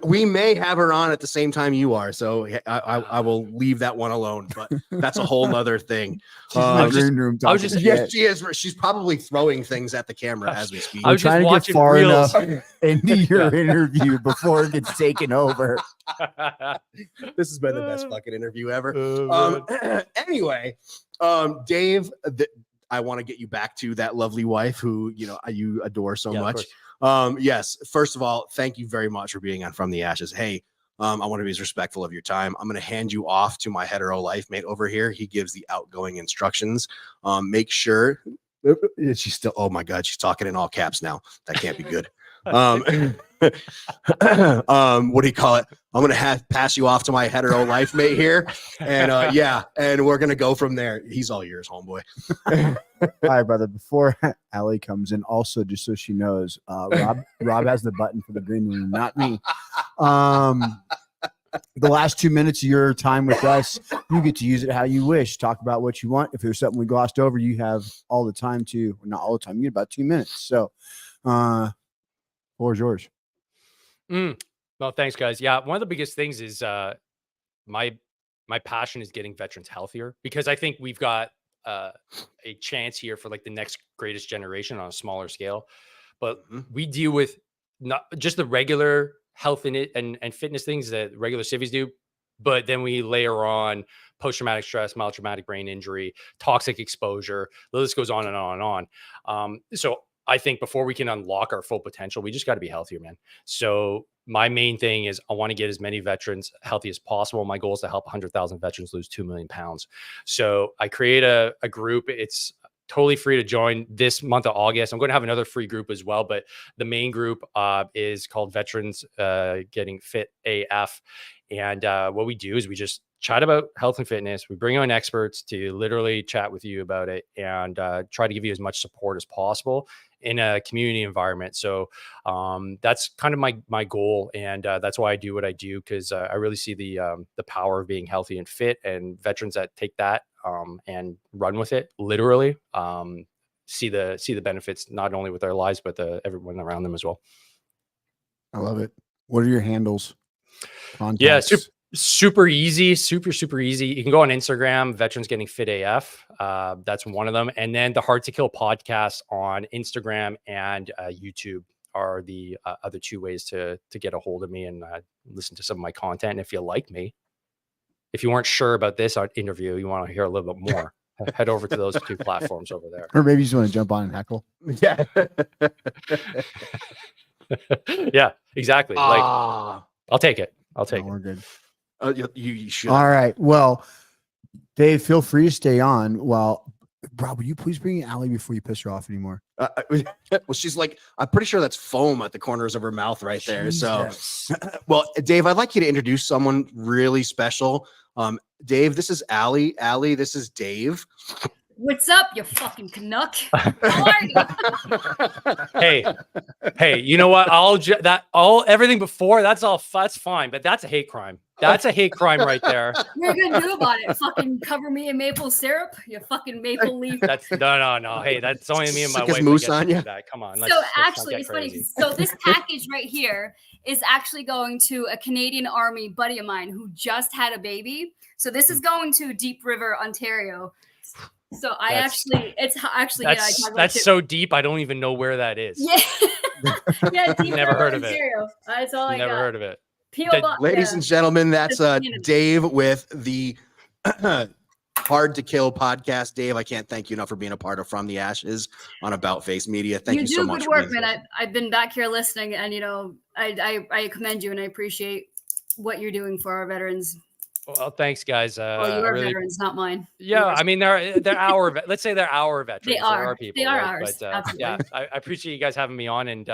We may have her on at the same time you are, so I will leave that one alone. But that's a whole nother thing. She's in the green room. I was just- Yes, she is. She's probably throwing things at the camera as we speak. I was just trying to get watching far reels. enough into your interview before it gets taken over. This has been the best fucking interview ever. Oh, Anyway, Dave, I want to get you back to that lovely wife who you adore so Yeah, of much. course. Yes, first of all, thank you very much for being on From the Ashes. Hey, I want to be as respectful of your time. I'm going to hand you off to my hetero life mate over here. He gives the outgoing instructions. Make sure she's still, oh my God, she's talking in all caps now. That can't be good. What do you call it? I'm going to pass you off to my hetero life mate here. And yeah, and we're going to go from there. He's all yours, homeboy. All right, brother. Before Allie comes in, also just so she knows, Rob has the button for the green room, not me. The last 2 minutes of your time with us, you get to use it how you wish. Talk about what you want. If there's something we glossed over, you have all the time to, not all the time. You get about 2 minutes. So, floor is yours. Well, thanks, guys. Yeah, one of the biggest things is my passion is getting veterans healthier, because I think we've got a chance here for like the next greatest generation on a smaller scale. But we deal with not just the regular health in it and fitness things that regular civvies do, but then we layer on post-traumatic stress, mild traumatic brain injury, toxic exposure. The list goes on and on and on. So I think before we can unlock our full potential, we just got to be healthier, man. So my main thing is I want to get as many veterans healthy as possible. My goal is to help 100,000 veterans lose 2 million pounds. So I create a group. It's totally free to join this month of August. I'm going to have another free group as well, but the main group is called Veterans Getting Fit AF. And what we do is we just chat about health and fitness. We bring on experts to literally chat with you about it and try to give you as much support as possible in a community environment. So that's kind of my goal. And that's why I do what I do, because I really see the power of being healthy and fit, and veterans that take that and run with it, literally, see the benefits, not only with their lives, but everyone around them as well. I love it. What are your handles? Contacts? Yeah, super easy, super easy. You can go on Instagram, Veterans Getting Fit AF. That's one of them. And then the Hard to Kill podcast on Instagram and YouTube are the other two ways to get a hold of me and listen to some of my content. And if you like me, if you weren't sure about this interview, you want to hear a little bit more, head over to those two platforms over there. Or maybe you just want to jump on and heckle. Yeah. Yeah, exactly. Like, I'll take it. We're good. You should. All right. Well, Dave, feel free to stay on. Well, Rob, will you please bring in Allie before you piss her off anymore? Well, she's like, I'm pretty sure that's foam at the corners of her mouth right there. Jesus. So, well, Dave, I'd like you to introduce someone really special. Dave, this is Allie. Allie, this is Dave. What's up, you fucking Canuck? How are you? Hey, you know what? Everything before that's fine, but that's a hate crime. That's a hate crime right there. What are you gonna do about it? Fucking cover me in maple syrup? You fucking maple leaf. That's no. Hey, that's only me and my Sick as wife. moose that on get to you? do that. Come on. So let's not actually, get it's funny. crazy. So this package right here is actually going to a Canadian Army buddy of mine who just had a baby. So this is going to Deep River, Ontario. So That's that's so deep. I don't even know where that is. Yeah, yeah. Deep Never River, heard of it. Ontario. That's all I Never got. heard of it. P.O. Box, Ladies yeah. and gentlemen, that's Just Dave with the Hard to Kill podcast. Dave, I can't thank you enough for being a part of From the Ashes on About Face Media. Thank you so much. Good work, man. I've been back here listening, and I commend you, and I appreciate what you're doing for our veterans. Well, thanks, guys. Well, you are veterans, not mine. Yeah, Yours. I mean they're our. Let's say they're our veterans. They are. People. They are right? ours. But, Absolutely. yeah, I appreciate you guys having me on, and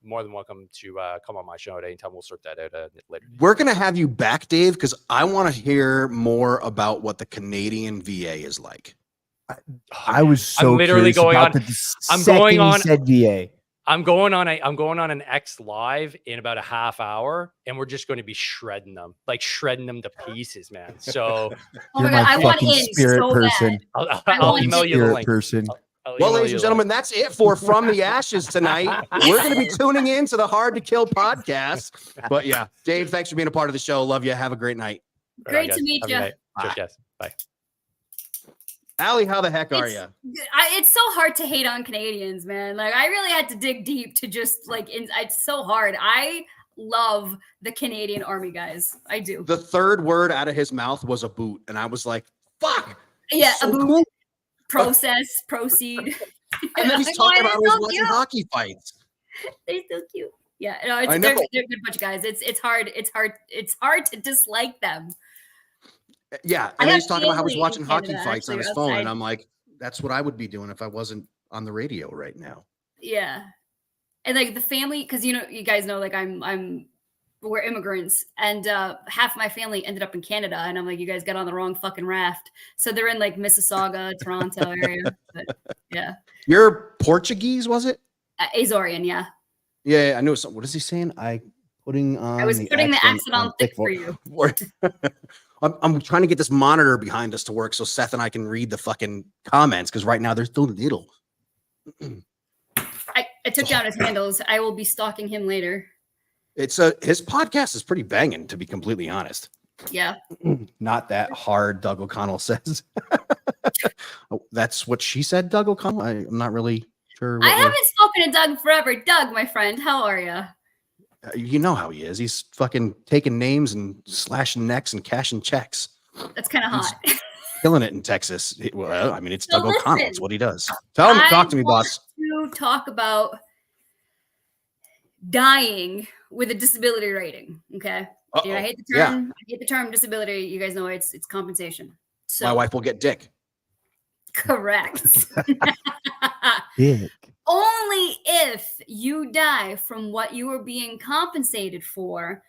more than welcome to come on my show at any time. We'll sort that out later. We're gonna have you back, Dave, because I want to hear more about what the Canadian VA is like. I was so I'm literally curious going about on. the I'm second going he on- said VA. I'm going on an X live in about a half hour, and we're just going to be shredding them to pieces, man. So Oh You're my God, my I want fucking in spirit so person. bad. I'll want email you the Spirit link. person. I'll Well, email ladies you and the gentlemen, link. that's it for From the Ashes tonight. We're going to be tuning in to the Hard to Kill podcast. But yeah, Dave, thanks for being a part of the show. Love you. Have a great night. Right on, Great guys. to meet Have a you. good night. Cheers, guys. Bye. Allie, how the heck are you? It's so hard to hate on Canadians, man. Like I really had to dig deep to just it's so hard. I love the Canadian Army guys. I do. The third word out of his mouth was a boot, and I was like, "Fuck!" Yeah, so a boot, cool. proceed. And then he's Like, talking why about they're his so watching cute. hockey fights. They're so cute. Yeah, no, I they're know. a good bunch of guys. It's hard to dislike them. Yeah, I and then have he's talking about how he's family in watching hockey Canada, fights on actually, his phone, and outside. I'm like, "That's what I would be doing if I wasn't on the radio right now." Yeah, and like the family, because you guys know, like we're immigrants, and half my family ended up in Canada, and I'm like, you guys got on the wrong fucking raft. So they're in like Mississauga, Toronto area. But yeah, You're Portuguese, was it? Azorian, yeah. Yeah, I knew something. What is he saying? I putting on. I was putting the accent on thick for you. I'm trying to get this monitor behind us to work so Seth and I can read the fucking comments because right now they're still little. I took down his handles. I will be stalking him later. It's his podcast is pretty banging, to be completely honest. Yeah. Not that hard, Doug O'Connell says. Oh, that's what she said, Doug O'Connell. I'm not really sure. I haven't spoken to Doug forever. Doug, my friend, how are you? You know how he is. He's fucking taking names and slashing necks and cashing checks. That's kind of hot. Killing it in Texas. Well, I mean, it's So Doug O'Connell. listen, It's what he does. Talk to me, boss. To talk about dying with a disability rating. Okay. Uh-oh. I hate the Yeah. term. I hate the term disability. You guys know it's compensation. So My wife will get dick. correct. Big. Only if you die from what you are being compensated for,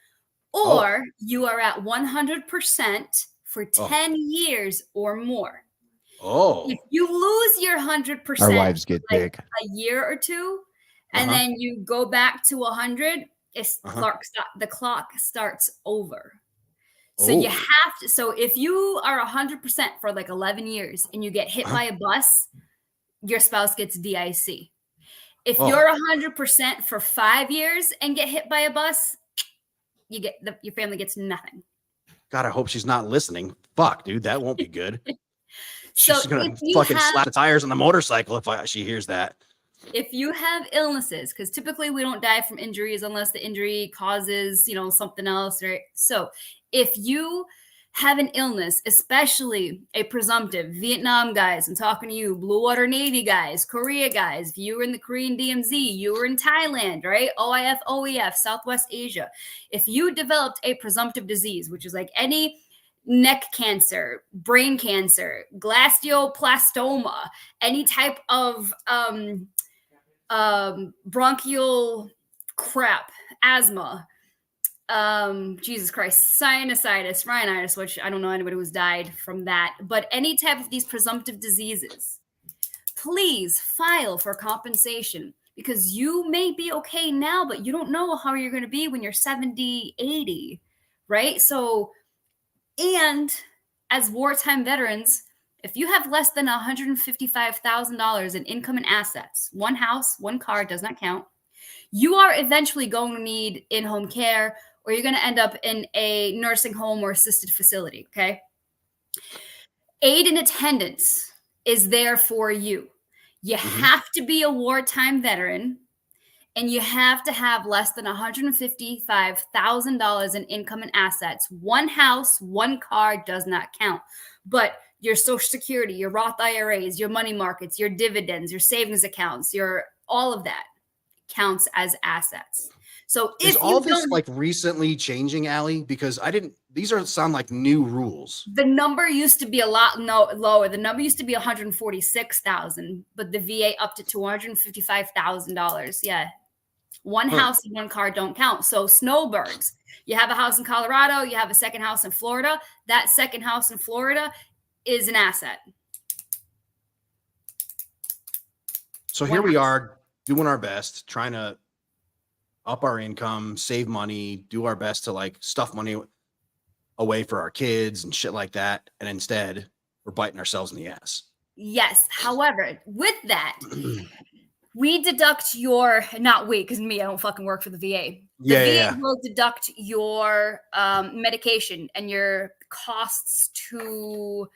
or you are at 100% for 10 years or more. Oh, If you lose your 100%, Our wives get like big. a year or two, and Uh-huh. then you go back to 100, Uh-huh. the clock starts over. So you Oh. have to. So if you are 100% for like 11 years and you get hit by a bus, your spouse gets DIC. If Oh. you're 100% for 5 years and get hit by a bus, your family gets nothing. God, I hope she's not listening. Fuck, dude, that won't be good. So She's gonna if you fucking have- slap the tires on the motorcycle if she hears that. If you have illnesses, because typically we don't die from injuries unless the injury causes, something else, right? So if you have an illness, especially a presumptive, Vietnam guys, I'm talking to you, Blue Water Navy guys, Korea guys, if you were in the Korean DMZ, you were in Thailand, right? OIF, OEF, Southwest Asia. If you developed a presumptive disease, which is like any neck cancer, brain cancer, glioblastoma, any type of bronchial crap, asthma, Jesus Christ, sinusitis, rhinitis, which I don't know anybody who's died from that, but any type of these presumptive diseases, please file for compensation, because you may be okay now, but you don't know how you're going to be when you're 70, 80, right? So, and as wartime veterans, if you have less than $155,000 in income and assets, one house, one car does not count, you are eventually going to need in-home care, or you're going to end up in a nursing home or assisted facility, okay? Aid and attendance is there for you. You have to be a wartime veteran, and you have to have less than $155,000 in income and assets. One house, one car does not count. But your Social Security, your Roth IRAs, your money markets, your dividends, your savings accounts, your all of that counts as assets. So is all this like recently changing, Allie? Because these sound like new rules. The number used to be a lot lower. The number used to be 146,000, but the VA upped it to $155,000. Yeah. One house and one car don't count. So snowbirds, you have a house in Colorado, you have a second house in Florida. That second house in Florida is an asset. So here we are doing our best, trying to up our income, save money, do our best to like stuff money away for our kids and shit like that. And instead we're biting ourselves in the ass. Yes. However, with that, we deduct not we, because me, I don't fucking work for the VA. The VA will deduct your medication and your costs to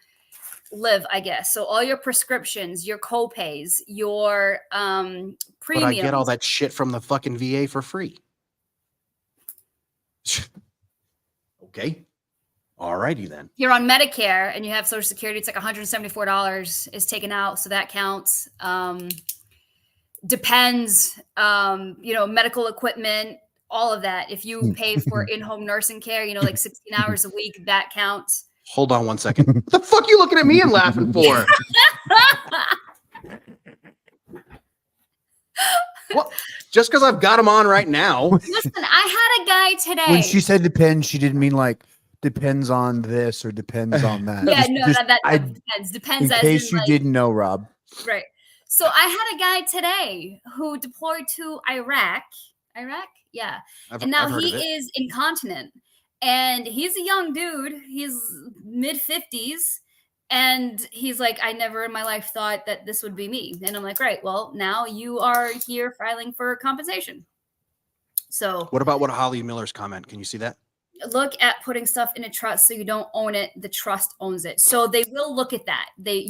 live, I guess. So all your prescriptions, your copays, your premiums. But I get all that shit from the fucking VA for free. Okay. All righty then. You're on Medicare and you have Social Security. It's like $174 is taken out. So that counts. Depends, medical equipment, all of that. If you pay for in-home nursing care, like 16 hours a week, that counts. Hold on one second. What the fuck are you looking at me and laughing for? What? Just because I've got them on right now. Listen, I had a guy today. When she said depends, she didn't mean like depends on this or depends on that. Yeah, that depends. Depends. In case you didn't know, Rob. Right. So I had a guy today who deployed to Iraq. Yeah. And now he is incontinent. And he's a young dude. He's mid-50s. And he's like, I never in my life thought that this would be me. And I'm like, right, well, now you are here filing for compensation. So what about Holly Miller's comment? Can you see that? Look at putting stuff in a trust so you don't own it. The trust owns it. So they will look at that. They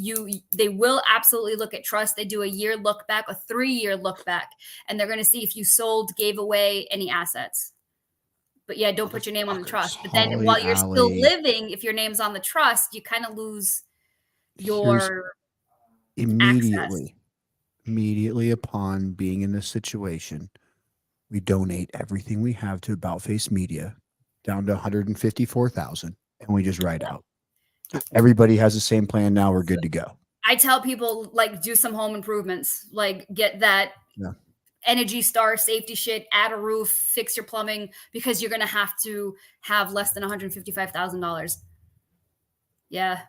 will absolutely look at trust. They do a year look back, a 3-year look back, and they're going to see if you sold, gave away any assets. But yeah, don't put your name on the trust. But then while you're still living, if your name's on the trust, you kind of lose your immediately upon being in this situation, we donate everything we have to About Face Media down to 154,000, and we just ride out. Everybody has the same plan now. We're good to go. I tell people, like, do some home improvements, like get that Energy Star safety shit, add a roof, fix your plumbing, because you're going to have less than $155,000. Yeah.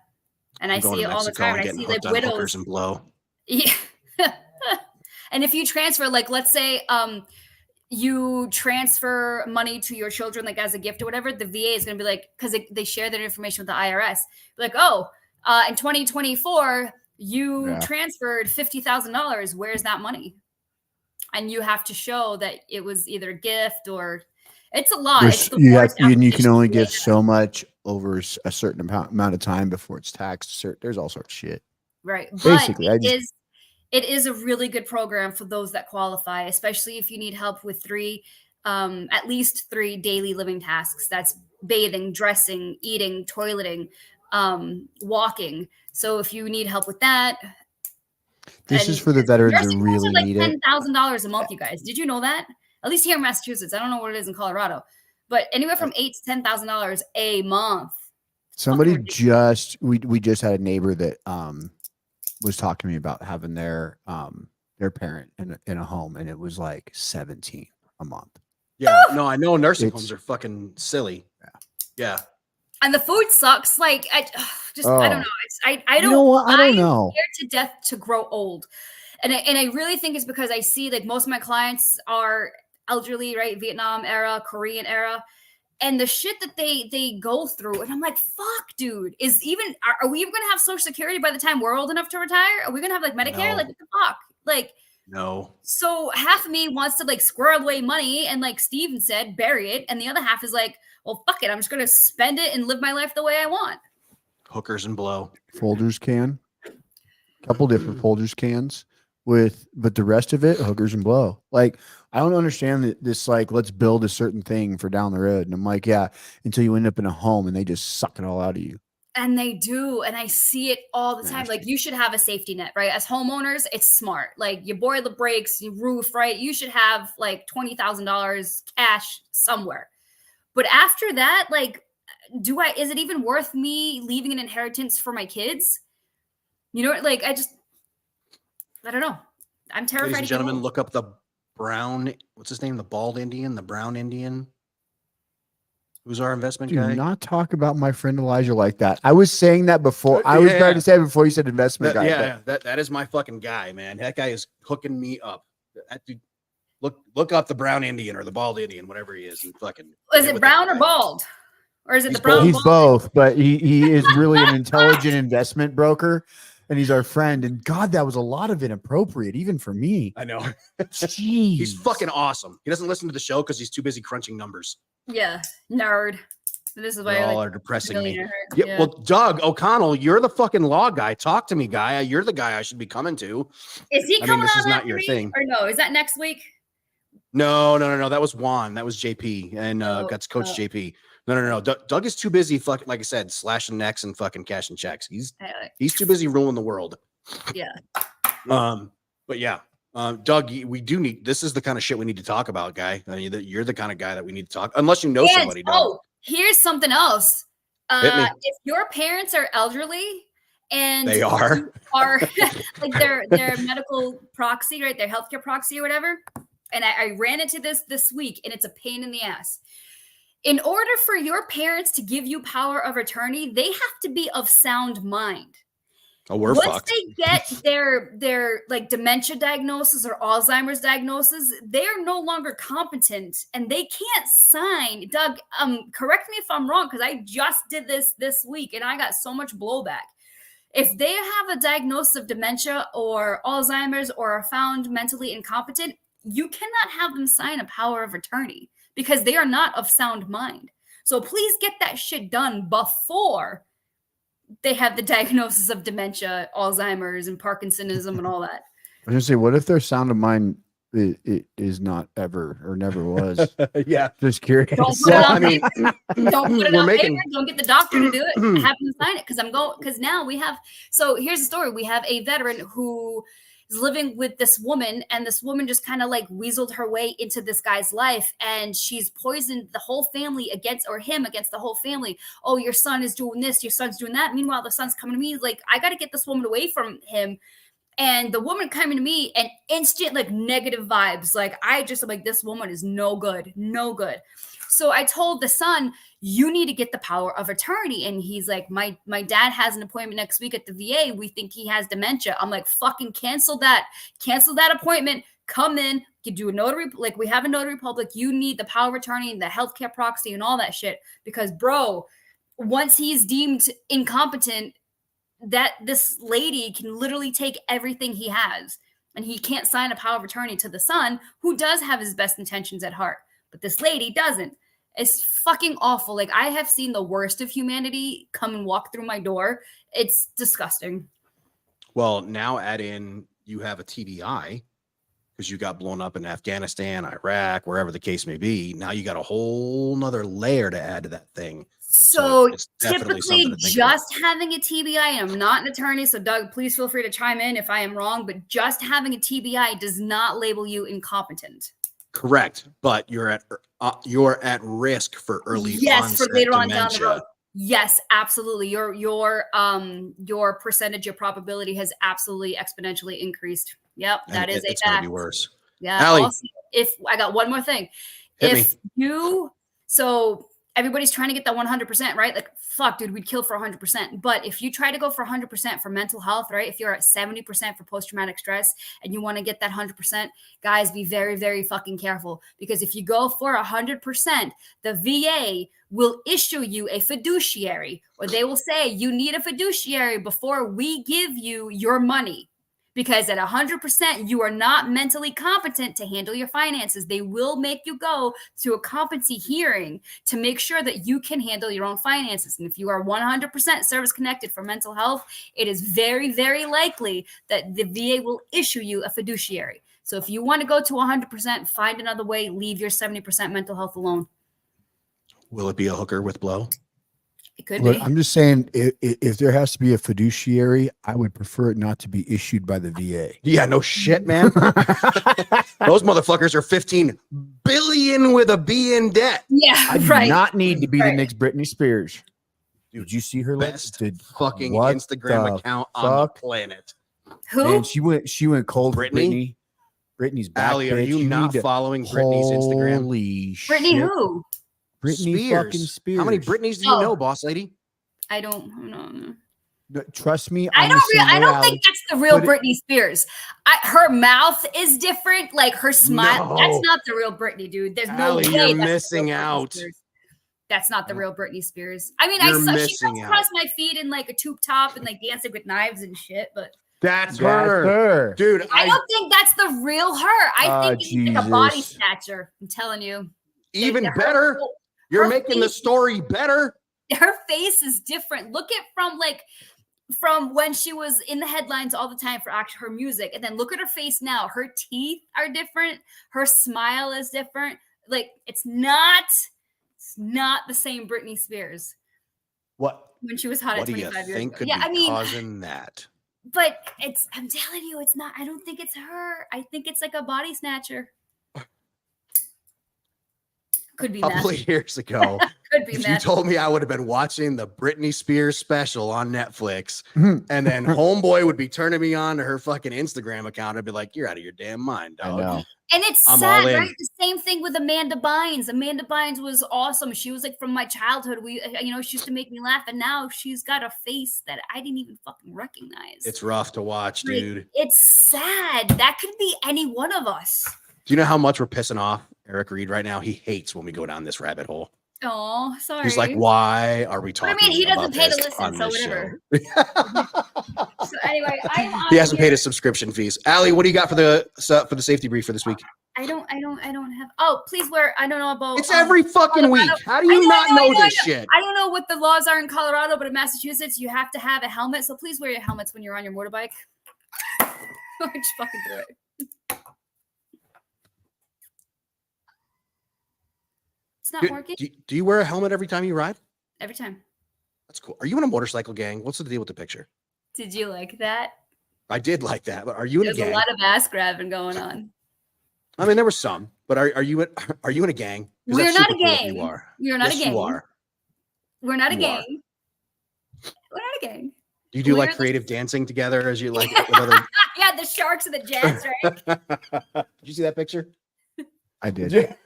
And I see it all the time. I see like widows and blow. Yeah. And if you transfer, like, let's say, you transfer money to your children, like as a gift or whatever, the VA is going to be like, because they share their information with the IRS, like, in 2024, you transferred $50,000. Where's that money? And you have to show that it was either a gift or it's a lot. You can only give so much over a certain amount of time before it's taxed. There's all sorts of shit. Right. Basically, but it is a really good program for those that qualify, especially if you need help with at least 3 daily living tasks. That's bathing, dressing, eating, toileting, walking. So if you need help with that. This is for the veterans who really need it. $10,000 a month, you guys. Did you know that? At least here in Massachusetts. I don't know what it is in Colorado, but anywhere from $8,000 to $10,000 a month Somebody ridiculous. we just had a neighbor that was talking to me about having their parent in a home, and it was like 17 a month. Yeah, no, I know nursing It's- homes are fucking silly. Yeah. And the food sucks. Like I don't Oh. know. I don't. You know what? I don't I'm know. scared to death to grow old, and I really think it's because I see like most of my clients are elderly, right? Vietnam era, Korean era, and the shit that they go through, and I'm like, fuck, dude. Are we even gonna have Social Security by the time we're old enough to retire? Are we gonna have like Medicare? No. Like what the fuck? Like. No. So half of me wants to like squirrel away money and like Steven said, bury it. And the other half is like, well, fuck it. I'm just going to spend it and live my life the way I want. Hookers and blow. Folgers can, couple different Folgers cans but the rest of it, hookers and blow. Like, I don't understand this, like, let's build a certain thing for down the road. And I'm like, yeah, until you end up in a home and they just suck it all out of you. And they do. And I see it all the time. Nasty. Like you should have a safety net, right? As homeowners, it's smart. Like your boiler breaks, your roof, right? You should have like $20,000 cash somewhere. But after that, like, is it even worth me leaving an inheritance for my kids? You know, like I don't know. I'm terrified. Ladies and to get gentlemen, old. look up the brown, what's his name? The bald Indian, the brown Indian. Who's our investment Do guy? not talk about my friend Elijah like that. I was saying that before. I was trying to say it before you said investment guy. Yeah, that is my fucking guy, man. That guy is hooking me up. That dude, look up the brown Indian or the bald Indian, whatever he is, and fucking. Is it brown or bald? Or is it He's the brown? He's bald? both, but he is really an intelligent investment broker, and he's our friend. And God, that was a lot of inappropriate, even for me. I know. Jeez. He's fucking awesome. He doesn't listen to the show because he's too busy crunching numbers. Yeah, nerd. This is why They I all like are depressing me. millionaire. Yeah, well, Doug O'Connell, you're the fucking law guy. Talk to me, guy. You're the guy I should be coming to. Is he I coming mean, this on is not after your me? thing. Or no? Is that next week? No. That was Juan. That was JP, and that's Coach JP. No. Doug is too busy, fucking, like I said, slashing necks and fucking cashing checks. He's too busy ruling the world. Yeah. But yeah, Doug, we do need. This is the kind of shit we need to talk about, guy. I mean, you're the kind of guy that we need to talk. Unless you know somebody. Doug. Oh, here's something else. Hit me. If your parents are elderly and They are like their medical proxy, right? Their healthcare proxy or whatever. And I ran into this week, and it's a pain in the ass. In order for your parents to give you power of attorney, they have to be of sound mind. Oh, we're Once fucked. they get their like dementia diagnosis or Alzheimer's diagnosis, they are no longer competent and they can't sign. Doug, correct me if I'm wrong, because I just did this week and I got so much blowback. If they have a diagnosis of dementia or Alzheimer's or are found mentally incompetent, you cannot have them sign a power of attorney because they are not of sound mind. So please get that shit done before they have the diagnosis of dementia, Alzheimer's, and Parkinsonism and all that. I was gonna say, what if their sound of mind it is not ever or never was? Yeah, just curious. Don't put it on mean, don't put it we're on making- paper. Don't get the doctor to do it. Have them sign it because now we have. So here's the story: we have a veteran who is living with this woman, and this woman just kind of like weaseled her way into this guy's life, and she's poisoned the whole family against the whole family. Oh, your son is doing this, your son's doing that. Meanwhile, the son's coming to me like, I got to get this woman away from him. And the woman coming to me and instant like negative vibes. Like I'm like, this woman is no good. So I told the son, you need to get the power of attorney. And he's like, my dad has an appointment next week at the VA. We think he has dementia. I'm like, fucking cancel that appointment. Come in, you do a notary, like we have a notary public. You need the power of attorney and the healthcare proxy and all that shit. Because bro, once he's deemed incompetent, that this lady can literally take everything he has, and he can't sign a power of attorney to the son who does have his best intentions at heart, but this lady doesn't. It's fucking awful. Like I have seen the worst of humanity come and walk through my door. It's disgusting. Well, now add in you have a TBI because you got blown up in Afghanistan, Iraq, wherever the case may be. Now you got a whole nother layer to add to that thing. So it's definitely typically something to think just having a TBI, and I'm not an attorney, so Doug, please feel free to chime in if I am wrong, but just having a TBI does not label you incompetent. Correct, but you're at risk for early yes, for onset later on down dementia. the road. Yes, absolutely. Your percentage, your probability has absolutely exponentially increased. Yep, And that is a it's going to fact. be worse. Yeah. Allie. Also, if I got one more thing, Hit me. if you so everybody's trying to get that 100%, right? Like, fuck, dude, we'd kill for 100%. But if you try to go for 100% for mental health, right? If you're at 70% for post-traumatic stress and you want to get that 100%, guys, be very, very fucking careful. Because if you go for 100%, the VA will issue you a fiduciary, or they will say you need a fiduciary before we give you your money. Because at 100%, you are not mentally competent to handle your finances. They will make you go to a competency hearing to make sure that you can handle your own finances. And if you are 100% service connected for mental health, it is very, very likely that the VA will issue you a fiduciary. So if you want to go to 100%, find another way, leave your 70% mental health alone. Will it be a hooker with blow? It could Look, be. I'm just saying, if there has to be a fiduciary, I would prefer it not to be issued by the VA. Yeah, no shit, man. Those motherfuckers are 15 billion with a B in debt. Yeah, I do right. not need to be Right. the next Britney Spears. Did you see her Best Did fucking what Instagram the account on the fuck? planet. Who? Man, she went cold for Britney? Britney. Britney's back. Allie, are bitch. you not need to- following Britney's Instagram? Holy Brittany shit. who? Britney fucking Spears. How many Britneys do you Oh. know, boss lady? I don't know. No, trust me, I I'm don't. the same I way, don't Allie. think that's the real But Britney Spears. Her mouth is different. Like her smile. No. That's not the real Britney, dude. There's no Allie, way. you're that's the missing real Britney out. Spears. That's not the real Britney Spears. I mean, You're she missing comes out. across my feed in like a tube top and like dancing with knives and shit. But That's That's her. her. Dude, I don't think that's the real her. I think it's like a body Jesus. snatcher. I'm telling you. even her- better. You're her making the face- story better. Her face is different. Look at from when she was in the headlines all the time for her music, and then look at her face now. Her teeth are different. Her smile is different. Like it's not the same Britney Spears What? when she was hot What at do you 25 years think ago. could Yeah, be I mean, causing that? but I'm telling you, it's not. I don't think it's her. I think it's like a body snatcher. Could be A couple meth. of years ago, Could be if you meth. told me I would have been watching the Britney Spears special on Netflix, Mhm. and then homeboy would be turning me on to her fucking Instagram account, I'd be like, "You're out of your damn mind, I dog." know. And it's I'm sad, all in. right? The same thing with Amanda Bynes. Amanda Bynes was awesome. She was like from my childhood. She used to make me laugh, and now she's got a face that I didn't even fucking recognize. It's rough to watch, Like, dude. it's sad. That could be any one of us. Do you know how much we're pissing off Eric Reed right now? He hates when we go down this rabbit hole. Oh, sorry. He's like, "Why are we I talking?" mean, he doesn't about pay to this listen, on so this whatever. show?" So anyway, I'm on He hasn't here. paid his subscription fees. Allie, what do you got for the safety brief for this week? I don't have. Oh, please wear. I don't know about. It's every fucking week. Colorado. How do you not know this shit? I don't know what the laws are in Colorado, but in Massachusetts, you have to have a helmet. So please wear your helmets when you're on your motorbike. I just fucking threw it. It's not working Do you wear a helmet every time you ride? every time. That's cool. Are you in a motorcycle gang? What's the deal with the picture? Did you like that? I did like that, but are you in a There's a gang? lot of ass grabbing going on. I mean, there were some, but are you in a gang? 'Cause We're that's not a super cool if gang. You are. We are not Yes, a gang. You are. We're not a You are. gang. We're not a gang. Do you do like We're the- creative dancing together as you like with other? Yeah, the Sharks and the Jets, right? Did you see that picture? I did.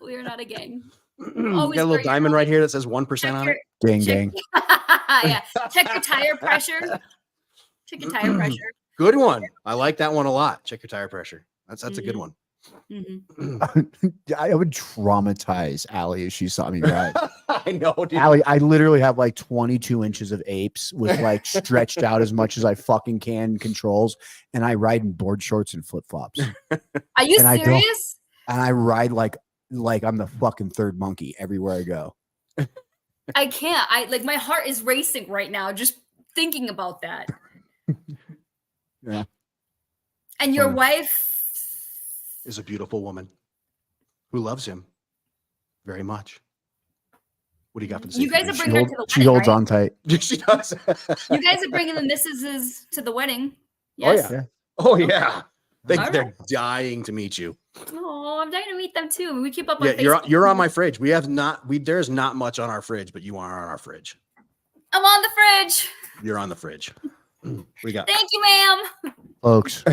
We are not a gang. You Always got a wear little your diamond right here that says 1% Check on your, it. Gang, check, gang. yeah. Check your tire pressure. Check your tire pressure. Good one. I like that one a lot. Check your tire pressure. That's a good Mhm. one. Mhm. I would traumatize Allie if she saw me ride. I know, dude. Allie, I literally have like 22 inches of apes with like stretched out as much as I fucking can controls, and I ride in board shorts and flip flops, Are you And I don't- serious? and I ride like I'm the fucking third monkey everywhere I go. I can't. I like my heart is racing right now just thinking about that. Yeah. And your Funny. wife Is a beautiful woman who loves him very much. What do you got for the You guys safety are brief? bringing her to the She wedding, holds right? on tight. She does. You guys are bringing the missuses to the wedding. Oh, Yes. yeah. Oh yeah. All They're dying to meet you. Oh, I'm dying to meet them too. I mean, we keep up on Yeah, Facebook. you're on my fridge. There's not much on our fridge, but you are on our fridge. I'm on the fridge. You're on the fridge. We got. Thank you, ma'am. Folks,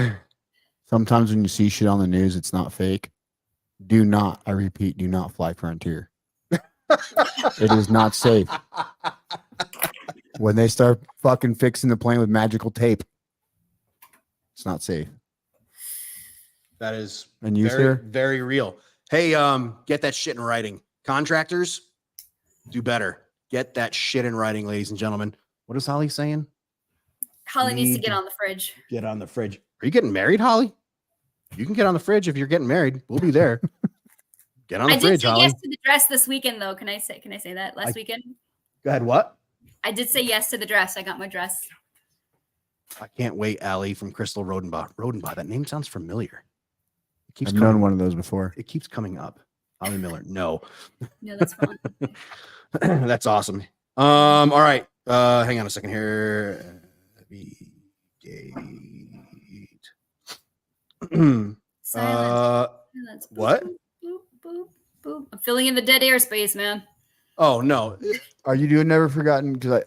sometimes when you see shit on the news, it's not fake. Do not, I repeat, do not fly Frontier. It is not safe. When they start fucking fixing the plane with magical tape, it's not safe. That is And you, very, sir? very real. Hey, get that shit in writing. Contractors, do better. Get that shit in writing, ladies and gentlemen. What is Holly saying? Holly needs to Need get to- on the fridge. Get on the fridge. Are you getting married, Holly? You can get on the fridge if you're getting married. We'll be there. Get on the I did fridge, say Holly. yes to the dress this weekend, though. Can I say that last weekend? Go ahead. What? I did say yes to the dress. I got my dress. I can't wait, Allie from Crystal Rodenbaugh. Rodenbaugh. That name sounds familiar. It keeps I've coming. known one of those before. It keeps coming up. Holly Miller. No. No, that's fine. That's awesome. All right. Hang on a second here. Silence. uh Silence. Boop, what? Boop, boop, boop, boop. I'm filling in the dead airspace, man. Oh no. Are you doing Never Forgotten? Because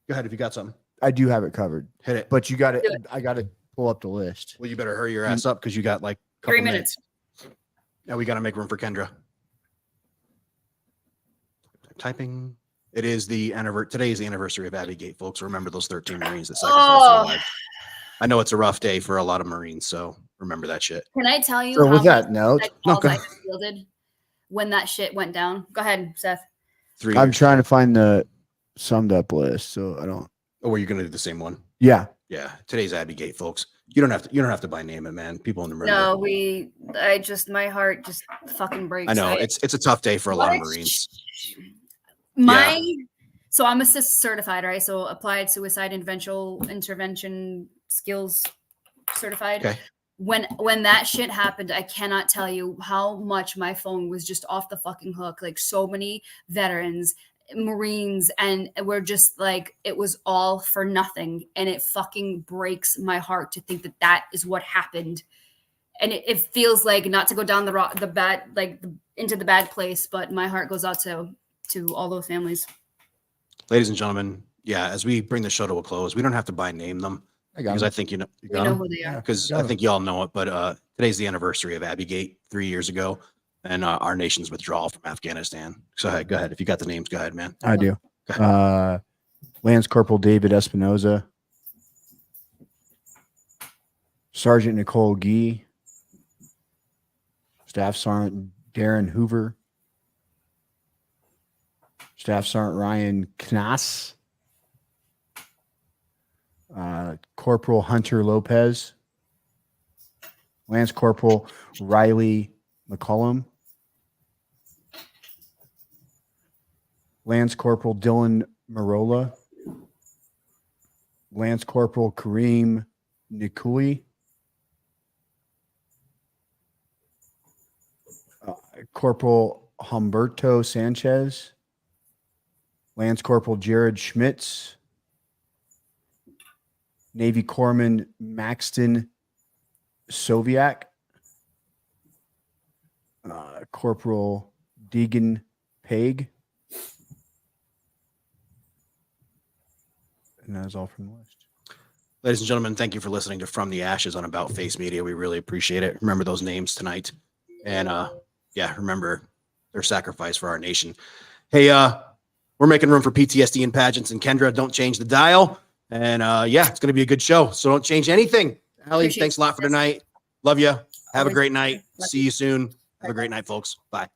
Go ahead if you got something. I do have it covered. Hit it. But you got Do it. it. I got to pull up the list. Well, you better hurry your ass up because you got like a 3 couple minutes. Now we got to make room for Kendra. Typing. It is the anniversary. Today is the anniversary of Abbey Gate, folks. Remember those 13 Marines that sacrificed their Oh. lives. I know it's a rough day for a lot of Marines, so remember that shit. Can I tell you So how with that many note, No, calls go I have fielded when that shit went down? Go ahead, Seth. 3 I'm years. trying to find the summed up list, so I don't. Oh, were you going to do the same one? Yeah, Yeah. Today's Abbey Gate, folks. You don't have to by name it, man. People in the room. No, my heart just fucking breaks. I know it's a tough day for a lot of Marines. So I'm assist certified, right? So applied suicide intervention skills certified. Okay. When that shit happened, I cannot tell you how much my phone was just off the fucking hook. Like so many veterans, Marines, and we're just like, it was all for nothing. And it fucking breaks my heart to think that that is what happened. And it feels like, not to go down into the bad place, but my heart goes out to all those families. Ladies and gentlemen, yeah, as we bring the show to a close, we don't have to by name them I got because it. I think you know We know who they are. because got I think you all know it. But today's the anniversary of Abbey Gate 3 years ago, and our nation's withdrawal from Afghanistan. So go ahead. If you got the names, go ahead, man. I do. Okay. Lance Corporal David Espinoza, Sergeant Nicole Gee, Staff Sergeant Darren Hoover, Staff Sergeant Ryan Knass, Corporal Hunter Lopez, Lance Corporal Riley McCollum, Lance Corporal Dylan Marola, Lance Corporal Kareem Nikuli, Corporal Humberto Sanchez, Lance Corporal Jared Schmitz, Navy Corpsman Maxton Soviak, Corporal Deegan Peg, and that is all from the list. Ladies and gentlemen, thank you for listening to From the Ashes on About Face Media. We really appreciate it. Remember those names tonight, and remember their sacrifice for our nation. Hey, we're making room for PTSD and pageants, and Kendra, don't change the dial. And it's going to be a good show, so don't change anything. Allie, Appreciate thanks a lot for it. tonight. Love you. Have a Always. great night. Love See you soon. Have a great night, folks. Bye.